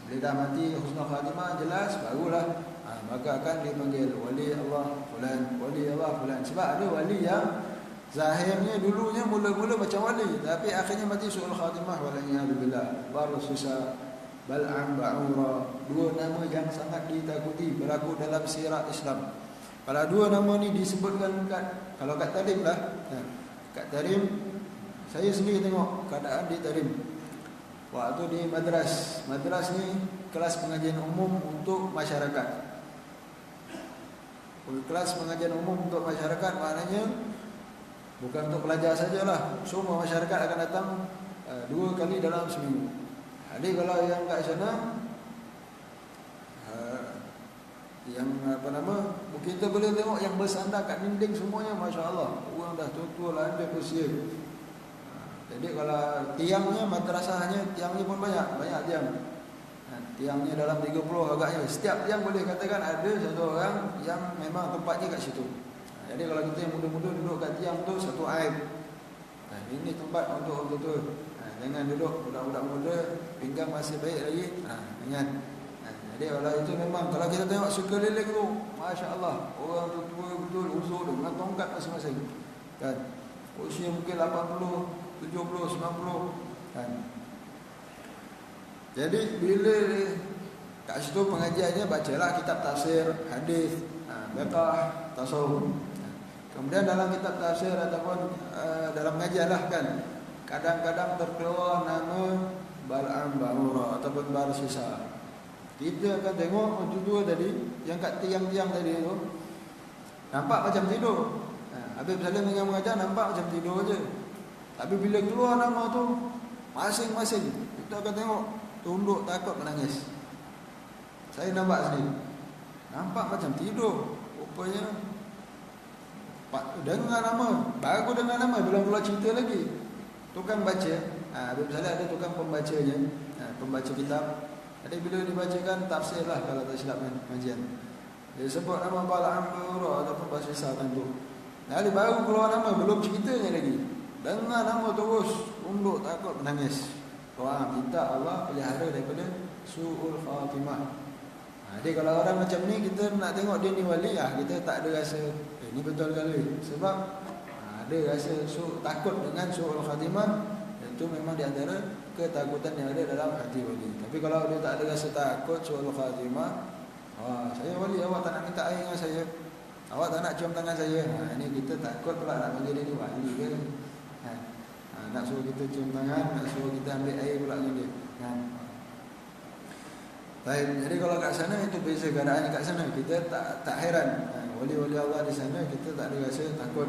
Speaker 1: Bila dah mati husnul khatimah jelas barulah maka akan dipanggil wali Allah fulan, wali Allah fulan. Sebab ada wali yang zahirnya dulunya mula-mula macam wali tapi akhirnya mati suul khatimah, waliyadzubillah. Baru susah Bal'am, Ba'ura, dua nama yang sangat ditakuti berlaku dalam sirah Islam. Kalau dua nama ni disebutkan kalau kat Tarim lah, kat Tarim saya sendiri tengok keadaan di Tarim. Waktu di madras ni kelas pengajian umum untuk masyarakat. Kelas pengajian umum untuk masyarakat maknanya bukan untuk pelajar sajalah, semua masyarakat akan datang 2 kali dalam seminggu. Jadi kalau yang kat sana yang kita boleh tengok yang bersandar kat dinding semuanya masya-Allah, orang dah tua-tua lah ada usia. Jadi kalau tiangnya madrasahnya tiangnya pun banyak tiang. Tiangnya dalam 30 agaknya. Setiap tiang boleh katakan ada satu orang yang memang tempatnya kat situ. Jadi kalau kita yang muda-muda duduk kat tiang tu satu aib. Ini tempat untuk tu. Jangan duduk budak-budak muda pinggang masih baik lagi. Jangan. Jadi kalau itu memang kalau kita tengok sekeliling tu, masya-Allah, orang tu tua betul, usul dengan tongkat masing-masing. Kan? Usia mungkin 80, 70, 90 kan. Jadi bila kat situ pengajiannya bacalah kitab tafsir, hadis, fiqh, tasawuf. Kemudian dalam kitab tafsir ataupun dalam pengajian lah kan, kadang-kadang terkeluar nama Bal'am, Ba'ura ataupun Barsisa. Kita akan tengok dua tadi yang kat tiang-tiang tadi tu nampak macam tidur. Habib Salim dengan mengajar nampak macam tidur aja. Tapi bila keluar nama tu masing-masing kita akan tengok tunduk takut menangis. Saya nampak sendiri. Nampak macam tidur. Rupanya dengar nama, baru dengar nama belum keluar cerita lagi. Tukang baca, Habib Salim ada tukang pembacanya, pembaca kitab. Jadi bila dibacakan tafsir lah kalau tak silap kajian. Dia sebut nama Bal'am, Ba'ura ataupun Barsisa tentu. Jadi baru keluar nama belum ceritanya lagi. Dengar nama terus tunduk takut menangis. Doa minta Allah pelihara daripada su'ul khatimah. Jadi kalau orang macam ni kita nak tengok dia ni wali kita tak ada rasa ni betul kali. Sebab ada rasa takut dengan su'ul khatimah. Itu memang di antara ketakutan yang ada dalam hati wali. Tapi kalau dia tak ada rasa takut su'ul khatimah, saya wali, awak tak nak minta air dengan saya, awak tak nak cium tangan saya, ini kita takut pula nak panggil dia ni wali ke. Nak suruh kita cium tangan, nak suruh kita ambil air pula dengan dia. Baik, jadi kalau kat sana itu beza keadaan kat sana. Kita tak heran. Wali-wali Allah di sana kita tak ada rasa takut.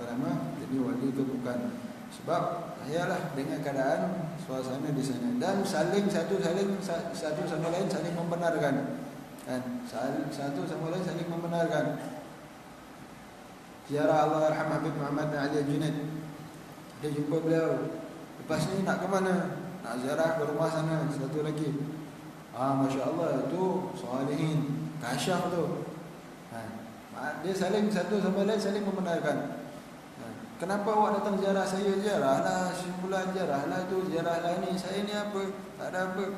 Speaker 1: Jadi wali itu bukan. Sebab ialah dengan keadaan suasana di sana dan saling satu sama lain saling membenarkan. Satu sama lain saling membenarkan. Ziarah Allahyarham Habib Muhammad bin Ali Junaid. Dia jumpa beliau. Lepas ni nak ke mana? Nak ziarah ke rumah sana satu lagi. Masya-Allah itu salihin, kasyaf tu. Dia saling satu sama lain saling membenarkan. Kenapa awak datang ziarah saya? Ziarahlah sebulan, ziarahlah tu, ziarahlah ni. Saya ni apa? Tak ada apa.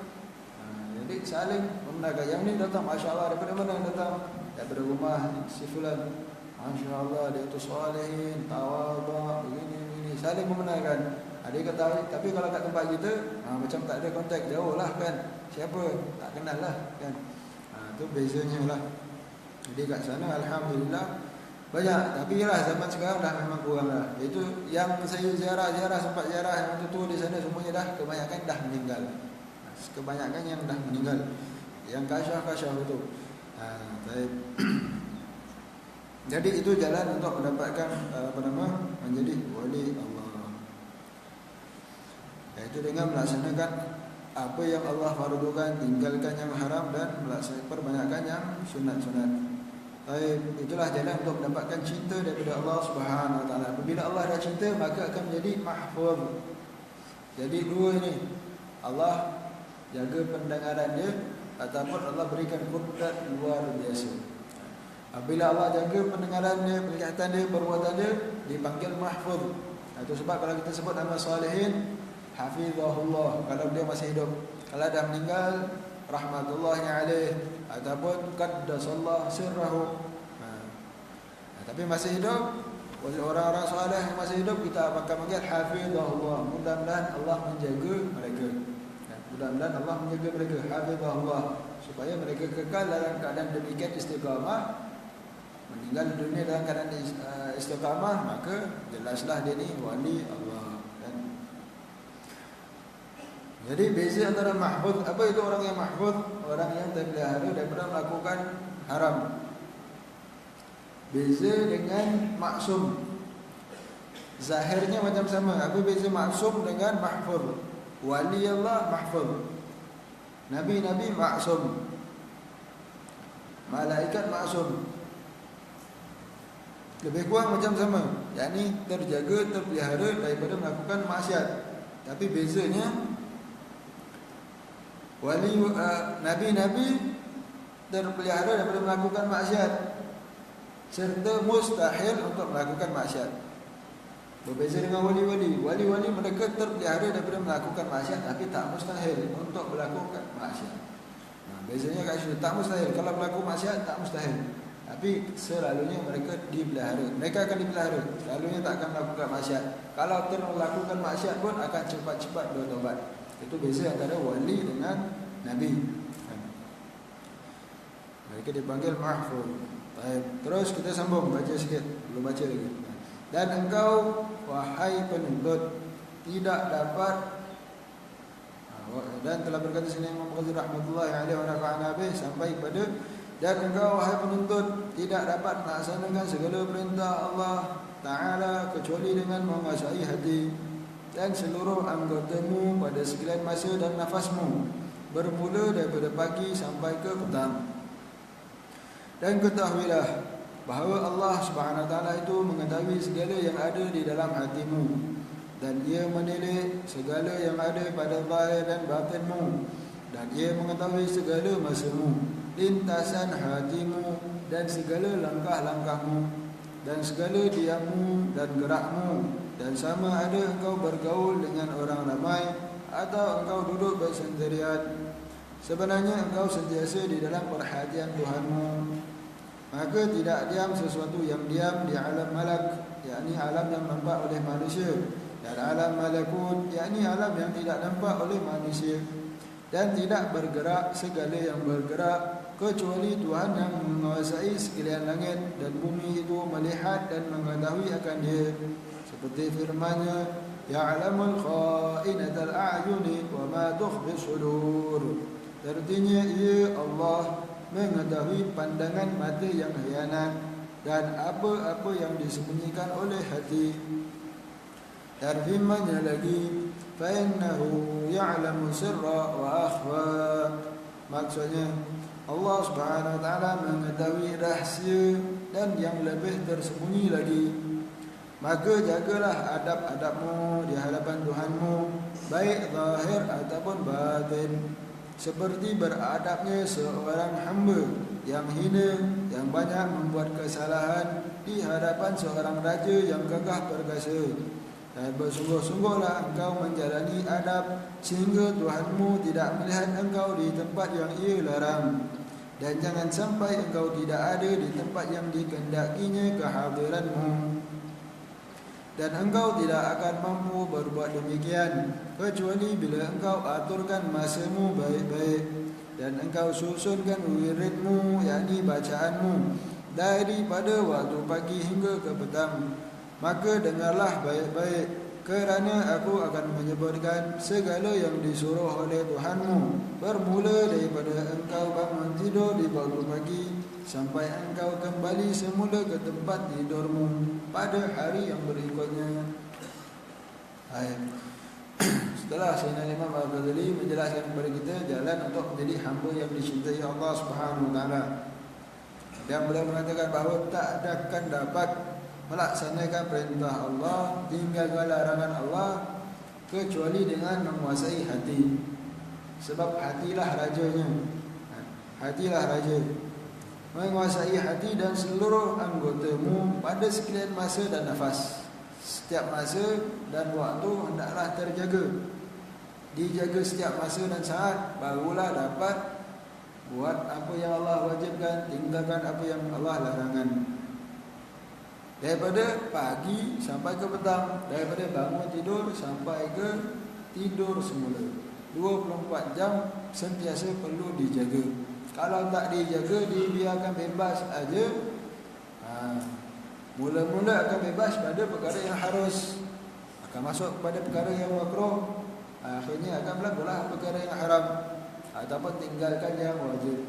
Speaker 1: Jadi saling membenarkan. Yang ni datang, masya-Allah, daripada mana datang? daripada rumah si fulan, Masya Allah dia tu salihin, tawaduk, begini, saling membenarkan. Dia kata, tapi kalau kat tempat kita macam tak ada kontak, jauh lah kan, siapa, tak kenal lah kan. Tu bezanya lah. Jadi kat sana Alhamdulillah banyak, tapi lah zaman sekarang dah memang kurang lah. Itu yang saya ziarah sempat ziarah yang tu di sana semuanya dah kebanyakan dah meninggal. Kebanyakan yang dah meninggal, yang kasyaf itu. Jadi itu jalan untuk mendapatkan menjadi wali Allah. Yaitu dengan melaksanakan apa yang Allah fardukan, tinggalkan yang haram dan perbanyakkan yang sunat-sunat. Itulah jalan untuk mendapatkan cinta daripada Allah Subhanahu Wa Taala. Apabila Allah dah cinta, maka akan menjadi mahfuz. Jadi dua ini, Allah jaga pendengaran dia ataupun Allah berikan kudrat luar biasa. Apabila Allah jaga pendengaran dia, penglihatan dia, perbuatan dia, dipanggil mahfuz. Itu sebab kalau kita sebut nama salihin, hafizahullah kalau dia masih hidup. Kalau dah meninggal, rahmatullahi alaih ataupun qaddasallahu sirrahu. Tapi masih hidup, orang-orang soleh yang masih hidup kita akan panggil hafizahullah. Mudah-mudahan Allah menjaga mereka. Mudah-mudahan Allah menjaga mereka, hafizahullah, supaya mereka kekal dalam keadaan demikian istiqamah. Meninggal dunia dalam keadaan istiqamah, maka jelaslah dia ni wali Allah kan? Jadi beza antara mahfuz, apa itu orang yang mahfuz? Orang yang terpelihara daripada melakukan haram. Beza dengan maksum, zahirnya macam sama. Apa beza maksum dengan mahfuz? Wali Allah mahfuz, Nabi-Nabi maksum, malaikat maksum. Lebih kurang macam sama, yakni terjaga, terpelihara daripada melakukan maksiat. Tapi bezanya Nabi-Nabi terpelihara daripada melakukan maksiat, serta mustahil untuk melakukan maksiat. Berbeza dengan wali-wali. Wali-wali mereka terpelihara daripada melakukan maksiat, tapi tak mustahil untuk melakukan maksiat. Bezanya kat situ, tak mustahil. Kalau berlaku maksiat tak mustahil, tapi selalunya mereka dipelihara. Mereka akan dipelihara, selalunya tak akan melakukan maksiat. Kalau melakukan maksiat pun akan cepat-cepat bertobat. Itu beza antara wali dengan Nabi. Mereka dipanggil mahfuz. Baik, terus kita sambung baca sikit, belum baca lagi. Dan engkau wahai penuntut tidak dapat, dan telah berkata sini Imam Ghazali rahmatullahi alaihi wa nafa'ana bih, sampai pada dan engkau wahai penuntut tidak dapat melaksanakan segala perintah Allah Ta'ala kecuali dengan menguasai hati dan seluruh anggotamu pada sekalian masa dan nafasmu, bermula daripada pagi sampai ke petang. Dan ketahuilah bahawa Allah Subhanahu Wa Ta'ala itu mengetahui segala yang ada di dalam hatimu, dan Ia menilai segala yang ada pada zahir dan batinmu, dan Ia mengetahui segala masamu, lintasan hatimu dan segala langkah-langkahmu, dan segala diammu dan gerakmu, dan sama ada engkau bergaul dengan orang ramai atau engkau duduk bersendirian. Sebenarnya engkau sentiasa di dalam perhatian Tuhanmu. Maka tidak diam sesuatu yang diam di alam malak, yakni alam yang nampak oleh manusia, dan alam malakut, yakni alam yang tidak nampak oleh manusia. Dan tidak bergerak segala yang bergerak kecuali Tuhan yang menguasai sekalian langit dan bumi itu melihat dan mengetahui akan dia. Seperti firman-Nya, ya'lamul kha'inatal a'yuni wa ma tukhfi sudur. Artinya Ia Allah mengetahui pandangan mata yang khianat dan apa-apa yang disembunyikan oleh hati. Dan firman-Nya lagi, fa innahu ya'lamu sirra wa akhfa. Maksudnya Allah Subhanahu Wa Ta'ala mengetahui rahsia dan yang lebih tersembunyi lagi. Maka jagalah adab-adabmu di hadapan Tuhanmu, baik zahir ataupun batin, seperti beradabnya seorang hamba yang hina, yang banyak membuat kesalahan di hadapan seorang raja yang gagah perkasa. Dan bersungguh-sungguhlah engkau menjalani adab sehingga Tuhanmu tidak melihat engkau di tempat yang Ia larang. Dan jangan sampai engkau tidak ada di tempat yang dikehendakinya kehadiranmu. Dan engkau tidak akan mampu berbuat demikian kecuali bila engkau aturkan masamu baik-baik dan engkau susunkan wiridmu, yakni bacaanmu, daripada waktu pagi hingga ke petang. Maka dengarlah baik-baik, kerana aku akan menyebutkan segala yang disuruh oleh Tuhanmu, bermula daripada engkau bangun tidur di waktu pagi sampai engkau kembali semula ke tempat tidurmu pada hari yang berikutnya. Setelah Sayyidina Imam Al-Ghazali menjelaskan kepada kita jalan untuk menjadi hamba yang dicintai Allah Subhanahu Wa Taala, dan beliau mengatakan bahawa tak akan dapat melaksanakan perintah Allah, tinggalkan larangan Allah kecuali dengan menguasai hati. Sebab hatilah rajanya. Hatilah raja. Menguasai hati dan seluruh anggotamu pada sekalian masa dan nafas. Setiap masa dan waktu hendaklah terjaga. Dijaga setiap masa dan saat, barulah dapat buat apa yang Allah wajibkan, tinggalkan apa yang Allah larangkan. Daripada pagi sampai ke petang, daripada bangun tidur sampai ke tidur semula, 24 jam sentiasa perlu dijaga. Kalau tak dijaga, dibiarkan bebas aja, mula-mula akan bebas pada perkara yang harus, akan masuk kepada perkara yang makruh, akhirnya akan berlakulah perkara yang haram, ataupun tinggalkan yang wajib.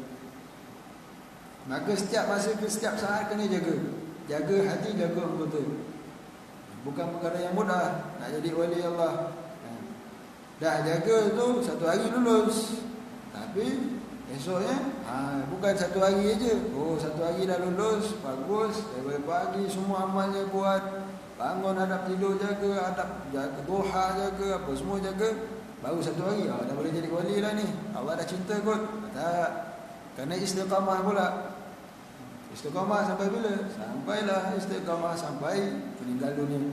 Speaker 1: Maka setiap masa ke setiap saat kena jaga. Jaga hati, jaga anggota. Bukan perkara yang mudah nak jadi wali Allah. Dah jaga tu satu hari lulus, tapi esoknya bukan satu hari aja. Oh, satu hari dah lulus, bagus. Daripada pagi semua amalnya buat, bangun hadap tidur jaga, hadap jaga duha jaga, apa semua jaga, baru satu hari dah boleh jadi wali lah ni. Allah dah cinta kot. Tak. Kena istiqamah pula. Istiqamah sampai bila? Sampailah istiqamah sampai meninggal dunia.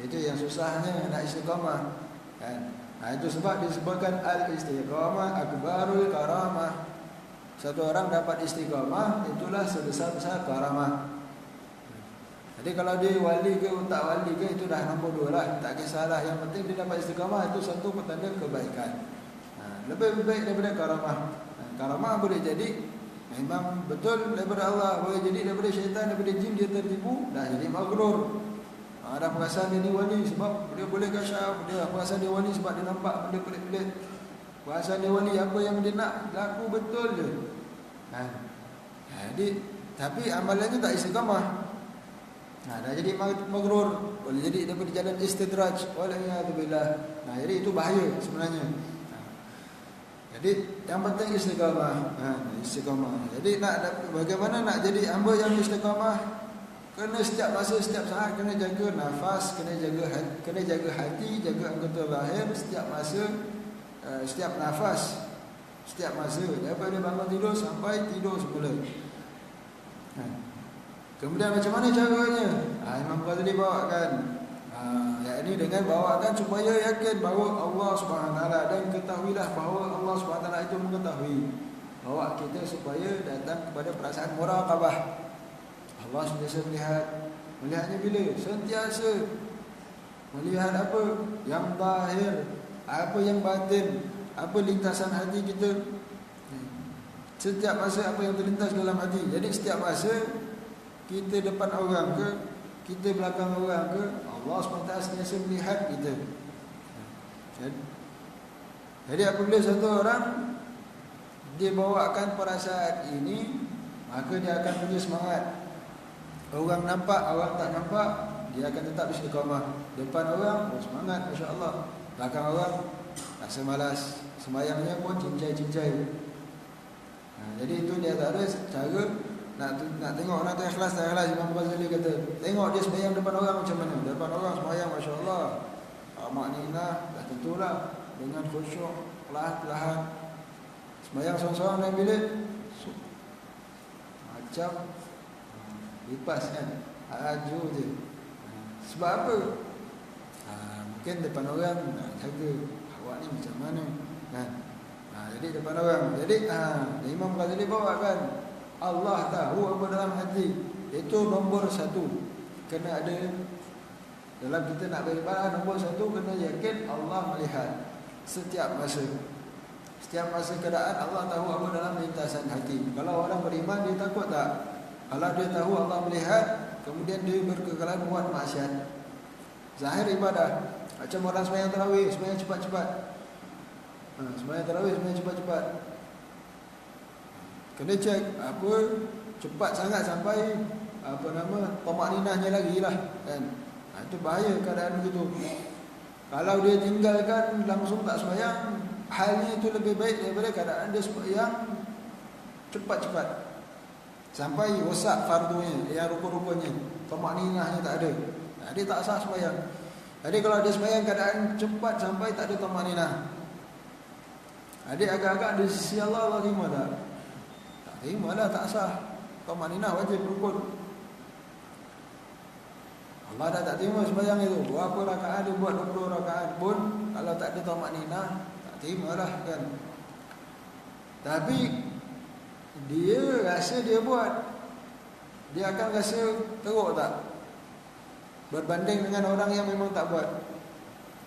Speaker 1: Itu yang susahnya nak istiqamah, kan? Itu sebab disebutkan al-istiqamah akbarul karamah. Satu orang dapat istiqamah, itulah sebesar-besar karamah. Jadi kalau dia wali ke tak wali ke, itu dah nombor 2 lah. Tak kisahlah, yang penting dia dapat istiqamah, itu satu petanda kebaikan. Lebih baik daripada karamah. Karamah boleh jadi memang betul daripada Allah, boleh jadi daripada syaitan, daripada jin, dia tertipu, dah jadi maghrur. Ada perasaan dia ni wali sebab dia boleh kasyaf, dia perasaan dia wali sebab dia nampak benda pelik-pelik. Perasaan dia wali apa yang dia nak laku betul je. Jadi tapi amalannya tak istiqamah. Dah jadi maghrur, boleh jadi daripada jalan istidraj. Waliyadzubillah. Jadi itu bahaya sebenarnya. Jadi yang penting istiqamah. Istiqamah. Jadi bagaimana nak jadi hamba yang istiqamah? Kena setiap masa, setiap saat kena jaga nafas, kena jaga hati, jaga anggota lahir setiap masa, setiap nafas, setiap masa, daripada bangun tidur sampai tidur semula. Kemudian macam mana caranya? Imam Ghazali bawakan, yakni dengan bawakan supaya yakin bahawa Allah Subhanahu Taala, dan ketahuilah bahawa Allah Subhanahu Taala itu mengetahui. Bawa kita supaya datang kepada perasaan muraqabah. Allah sentiasa melihatnya bila? Sentiasa melihat apa yang zahir, apa yang batin, apa lintasan hati kita. Setiap masa apa yang terlintas dalam hati. Jadi setiap masa kita depan orang ke, kita belakang orang ke, Allah SWT sentiasa melihat kita. Jadi apabila satu orang dia bawakan perasaan ini, maka dia akan punya semangat. Orang nampak, orang tak nampak, dia akan tetap istiqamah. Depan orang, semangat, Masya Allah. Belakang orang, rasa malas. Sembayangnya pun cincai-cincai. Jadi itu dia tak ada cara nak tengok orang tu ikhlas tak ikhlas. Imam Ghazali kata, tengok dia sembayang depan orang macam mana. Depan orang sembayang, Masya Allah, makninah, dah tentulah, dengan khusyuk, perlahan-perlahan. Sembayang seorang-seorang dalam bilik, macam lipas kan, aju je. Sebab apa? Mungkin depan orang nak jaga awak ni macam mana kan. Jadi depan orang. Jadi Imam Ghazali bawakan Allah tahu apa dalam hati. Itu nombor 1. Kena ada dalam kita nak beribadah, nombor 1 kena yakin Allah melihat setiap masa. Setiap masa keadaan Allah tahu apa dalam lintasan hati. Kalau orang beriman dia takut tak? Kalau dia tahu Allah melihat, kemudian dia berkekalan buat maksiat. Zahir ibadah. Macam orang sembahyang tarawih, sembahyang cepat-cepat. Sembahyang tarawih, sembahyang cepat-cepat. Kena cek apa cepat sangat sampai tamakninahnya lagi lah kan. Itu bahaya keadaan begitu. Kalau dia tinggalkan langsung tak sembahyang, halnya itu lebih baik daripada keadaan dia sembahyang cepat-cepat sampai rosak fardunya, yang rukun-rukunnya, tamakninahnya tak ada. Dia tak sah sembahyang. Jadi kalau dia sembahyang keadaan cepat sampai tak ada tamakninah, agak-agak di sisi Allah terima tak? Tak terima lah, tak sah. Tamakninah wajib rukun. Allah dah tak terima sembahyang itu. Berapa rakaat dia buat, 20 rakaat pun kalau tak ada tamakninah, tak terima lah kan. Tapi dia rasa dia buat, dia akan rasa teruk tak berbanding dengan orang yang memang tak buat.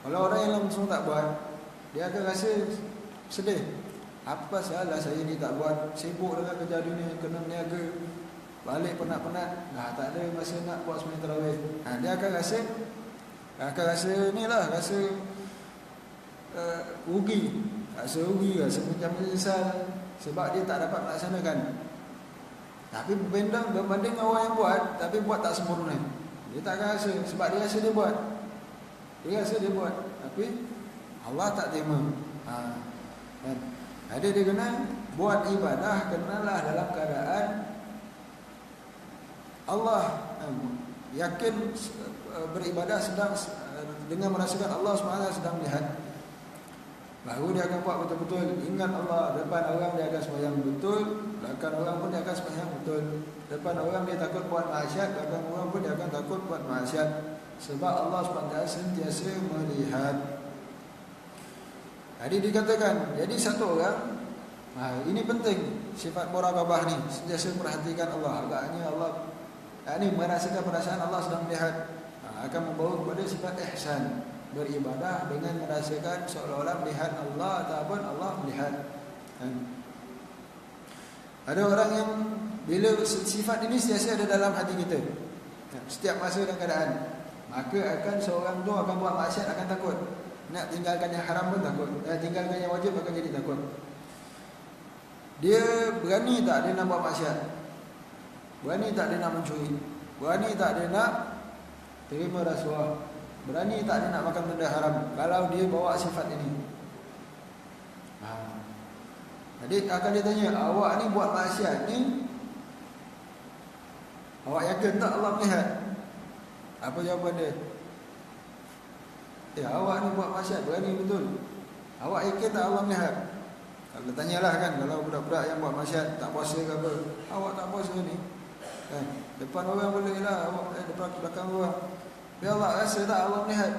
Speaker 1: Kalau orang yang langsung tak buat, dia akan rasa sedih. Apa salah saya ni tak buat, sibuk dengan kerja dunia, kena berniaga, balik penat-penat, tak ada masa nak buat sembahyang tarawih. Dia akan rasa ni lah, rasa rugi, rasa macam menyesal sebab dia tak dapat melaksanakan. Tapi berbanding orang yang buat tapi buat tak sempurna, dia tak akan rasa, sebab dia rasa dia buat. Tapi Allah tak terima. Jadi dia kena buat ibadah, kenalah dalam keadaan Allah yakin beribadah sedang dengan merasakan Allah SWT sedang melihat. Baru dia akan buat betul-betul. Ingat Allah. Depan orang dia akan sembahyang betul, belakang orang pun dia akan sembahyang betul. Depan orang dia takut buat maksiat, belakang orang pun dia akan takut buat maksiat. Sebab Allah SWT sentiasa melihat. Jadi dikatakan, jadi satu orang, ini penting, sifat muraqabah ni, sentiasa perhatikan Allah. Agaknya Allah ini merasakan perasaan Allah sedang melihat, akan membawa kepada sifat ihsan, beribadah dengan merasakan seolah-olah melihat Allah ataupun Allah melihat. Ada orang yang bila sifat ini sentiasa ada dalam hati kita, setiap masa dan keadaan, maka akan seorang tu akan buat maksiat, akan takut. Nak tinggalkan yang haram pun takut, tinggalkan yang wajib akan jadi takut. Dia berani tak dia nak buat maksiat, berani tak dia nak mencuri, berani tak dia nak terima rasuah, berani tak dia nak makan benda haram kalau dia bawa sifat ini. Jadi akan dia tanya, awak ni buat maksiat ni, awak yakin tak Allah melihat? Apa jawaban dia? Awak ni buat maksiat, berani betul, awak yakin tak Allah melihat? Kalau tanyalah kan, kalau budak-budak yang buat maksiat, tak puasa ke apa, awak tak puasa ni kan, depan orang boleh lah, awak depan belakang orang, tapi Allah rasa tak Allah melihat?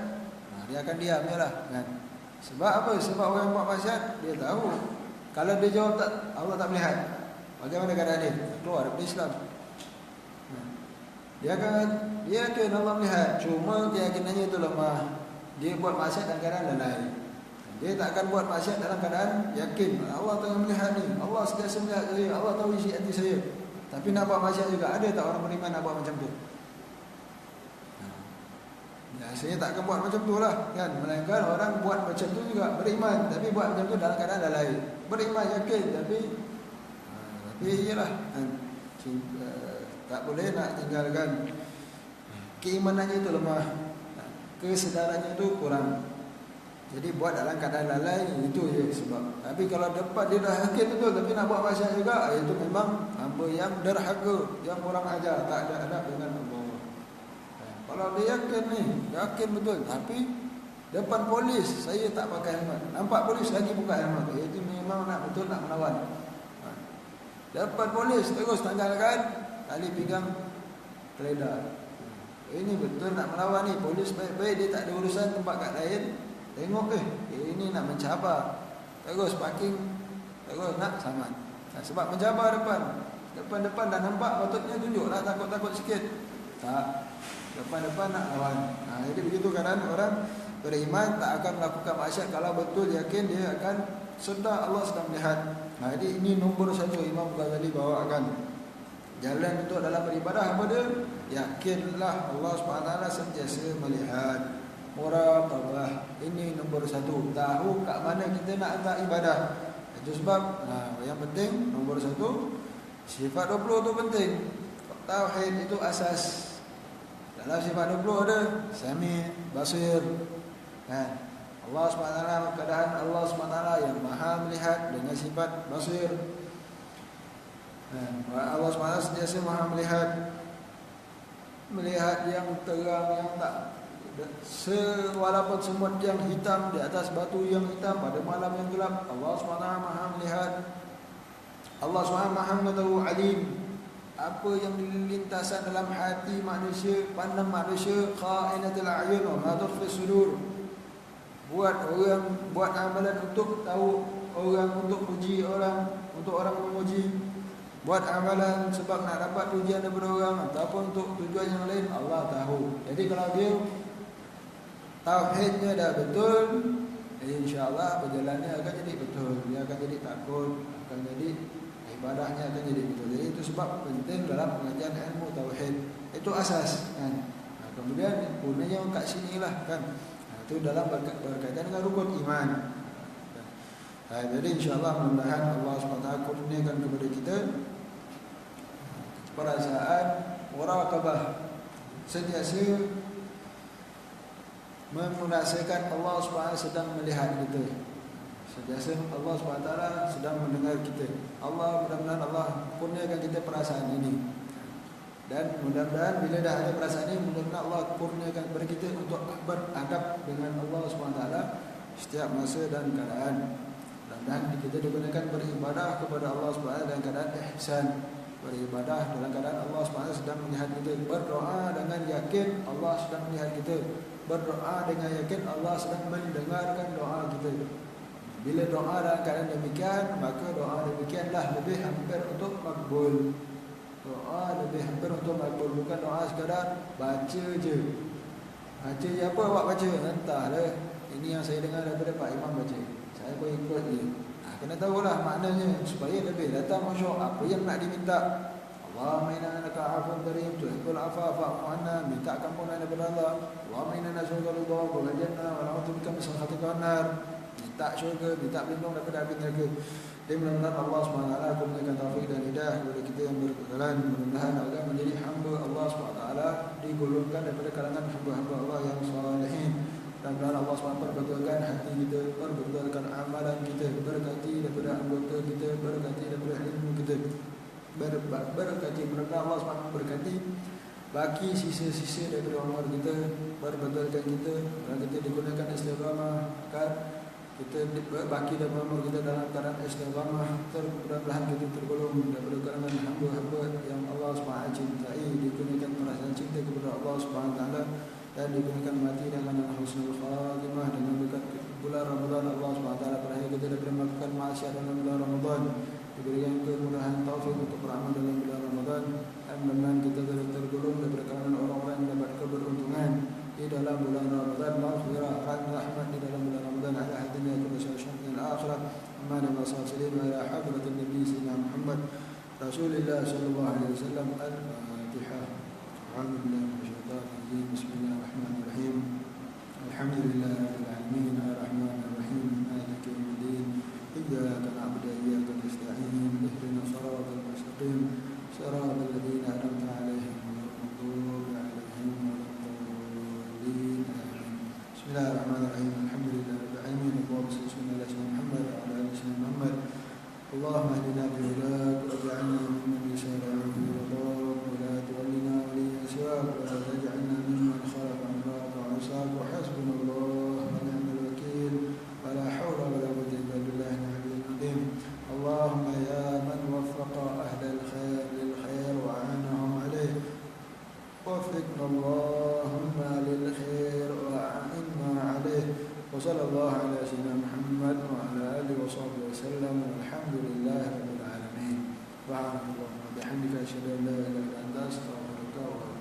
Speaker 1: Dia akan diam je lah kan. Sebab apa? Sebab orang buat maksiat, dia tahu kalau dia jawab tak, Allah tak melihat, bagaimana keadaan dia? Keluar dari Islam. Dia akan Allah melihat, cuma keyakinannya itu lemah. Dia buat maksiat dalam keadaan lalai. Dia tak akan buat maksiat dalam keadaan yakin Allah tengah melihat ni, Allah sentiasa melihat saya, Allah tahu isi hati saya. Tapi nak buat maksiat juga. Ada tak orang beriman nak buat macam tu? Biasanya tak akan buat macam tu lah kan. Melainkan orang buat macam tu juga beriman, tapi buat macam tu dalam keadaan lalai. Beriman yakin tapi iyalah kan, tak boleh nak tinggalkan. Keimanannya itu lemah, kesedarannya itu kurang. Jadi buat dalam keadaan lalai, itu je sebab. Tapi kalau dapat dia dah yakin betul tapi nak buat maksiat juga, itu memang hamba yang derhaka, yang kurang ajar, tak ada adab dengan Allah. Kalau dia yakin betul, tapi depan polis saya tak pakai helmet, nampak polis lagi buka helmet, itu memang nak betul nak melawan. Depan polis terus tanggalkan tali pinggang keledar, ini betul nak melawan ni. Polis baik-baik, dia tak ada urusan tempat kat lain, tengok ini nak mencabar, terus parking Takut nak sama. Sebab menjabar depan dah nampak, patutnya tunjuklah takut-takut sikit. Tak, depan nak lawan. Jadi begitu keadaan orang beriman tak akan melakukan maksiat kalau betul yakin dia akan sedar Allah sedang melihat. Jadi ini nombor satu Imam Ghazali bawakan. Jalan untuk dalam beribadah apa dia? Yakinlah Allah SWT sentiasa melihat. Muraqabah, ini nombor satu. Tahu kat mana kita nak letak ibadah. Itu sebab yang penting nombor satu, sifat 20 tu penting. Tauhid itu asas. Dalam sifat 20 ada Sami, Basir. Allah SWT, keadaan Allah SWT yang maha melihat dengan sifat Basir. Allah SWT sentiasa maha melihat yang terang, yang tak, walaupun semut yang hitam di atas batu yang hitam pada malam yang gelap, Allah SWT maha melihat. Allah SWT maha mengetahui, alim, apa yang di lintasan dalam hati manusia, pandang manusia, kha'inatul a'yun wa ma tukhfi sudur. Buat amalan untuk tahu orang, untuk puji orang, untuk orang memuji. Buat amalan sebab nak dapat pujian daripada orang ataupun untuk tujuan yang lain, Allah tahu. Jadi kalau dia tauhidnya dah betul, insya-Allah perjalanannya akan jadi betul. Dia akan jadi takut, akan jadi ibadahnya akan jadi betul. Jadi itu sebab penting dalam pengajian ilmu tauhid. Itu asas kan. Kemudian punanya kat sinilah kan. Itu dalam berkaitan dengan rukun iman. Jadi insya-Allah mudah-mudahan Allah SWT kurniakan kepada kita perasaan muraqabah, sentiasa merasakan Allah SWT sedang melihat kita. Sentiasa Allah SWT sedang mendengar kita. Mudah-mudahan Allah kurniakan kita perasaan ini. Dan mudah-mudahan bila dah ada perasaan ini, mudah-mudahan Allah kurniakan kepada kita untuk beradab dengan Allah SWT setiap masa dan keadaan. Dan kita digunakan beribadah kepada Allah SWT dalam keadaan ihsan. Beribadah dalam keadaan Allah SWT sedang melihat kita. Berdoa dengan yakin Allah sedang melihat kita. Berdoa dengan yakin Allah sedang mendengarkan doa kita. Bila doa dalam keadaan demikian, maka doa demikianlah lebih hampir untuk makbul. Doa lebih hampir untuk makbul. Bukan doa sekadar baca je. Baca je apa awak baca? Entahlah. Ini yang saya dengar daripada Pak Imam baca. Saya pun ikut je. Kena tahulah maknanya supaya lebih datang khusyuk. Apa yang nak diminta? Allahumma inna laka afun karim tuhibbul afwa fa'fu anna, minta ampunan daripada Allah. Allahumma inna nas'aluka ridha wal jannah wa na'udzu bika min sakhatika wan nar. Minta syurga, minta berlindung daripada api neraka. Dan mudah-mudahan Allah SWT memberikan taufik dan hidayah kepada kita yang berjalan. Mudah-mudahan agar menjadi hamba Allah SWT, digolongkan daripada kalangan hamba-hamba Allah yang salihin. Dan Allah SWT perbetulkan hati kita, perbetulkan amalan kita, berkati daripada anggota kita, berkati daripada ilmu kita, berkati mudah-mudahan Allah SWT berkati baki sisa-sisa daripada umur kita, perbetulkan kita, dan kita digunakan istiqamah kan. Kita baki daripada umur kita dalam keadaan istiqamah, mudah-mudahan kita tergolong daripada kalangan hamba-hamba yang Allah SWT cintai, digunakan perasaan cinta kepada Allah SWT, dan digunakan mati dengan husnul khatimah dengan berkat bulan Ramadan. Allah SWT berhaya kita daripada melakukan maksiat dalam bulan Ramadan, diberikan kemudahan taufik untuk beramal dalam bulan Ramadan, dan mudah-mudahan kita tergolong daripada kalangan orang-orang yang dapat keberuntungan di dalam bulan Ramadan, maghfirah dan rahmat di dalam bulan Ramadan. Ala hadina kullu syai'in al-akhirah amana wa sallallahu ala hadratin nabi sayyidina Muhammad Rasulullah sallallahu alaihi wasallam. Al-Fatihah. A'udzu Bismillahirrahmanirrahim. Alhamdulillahirabbil alamin, arrahmanir rahim, maliki yaumiddin. Iyyaka na'budu wa iyyaka nasta'in. Ihdinas siratal mustaqim, siratal ladzina an'amta 'alaihim ghairil maghdubi 'alaihim waladdallin. Bismillahirrahmanirrahim. Alhamdulillahirabbil alamin. Allahumma shalli ala sayyidina Muhammad wa ala ali sayyidina Muhammad. Allahumma ihdina bihudak waj'alna mimman yashra'u fi ridak wa la tuwallina waliyyan siwak wa la taj'alna mimman khalafa amraka wa 'asak wa hasbunallahu wa ni'mal wakeel. bihamdika asyhadu an la ilaha illa anta astaghfiruka wa atubu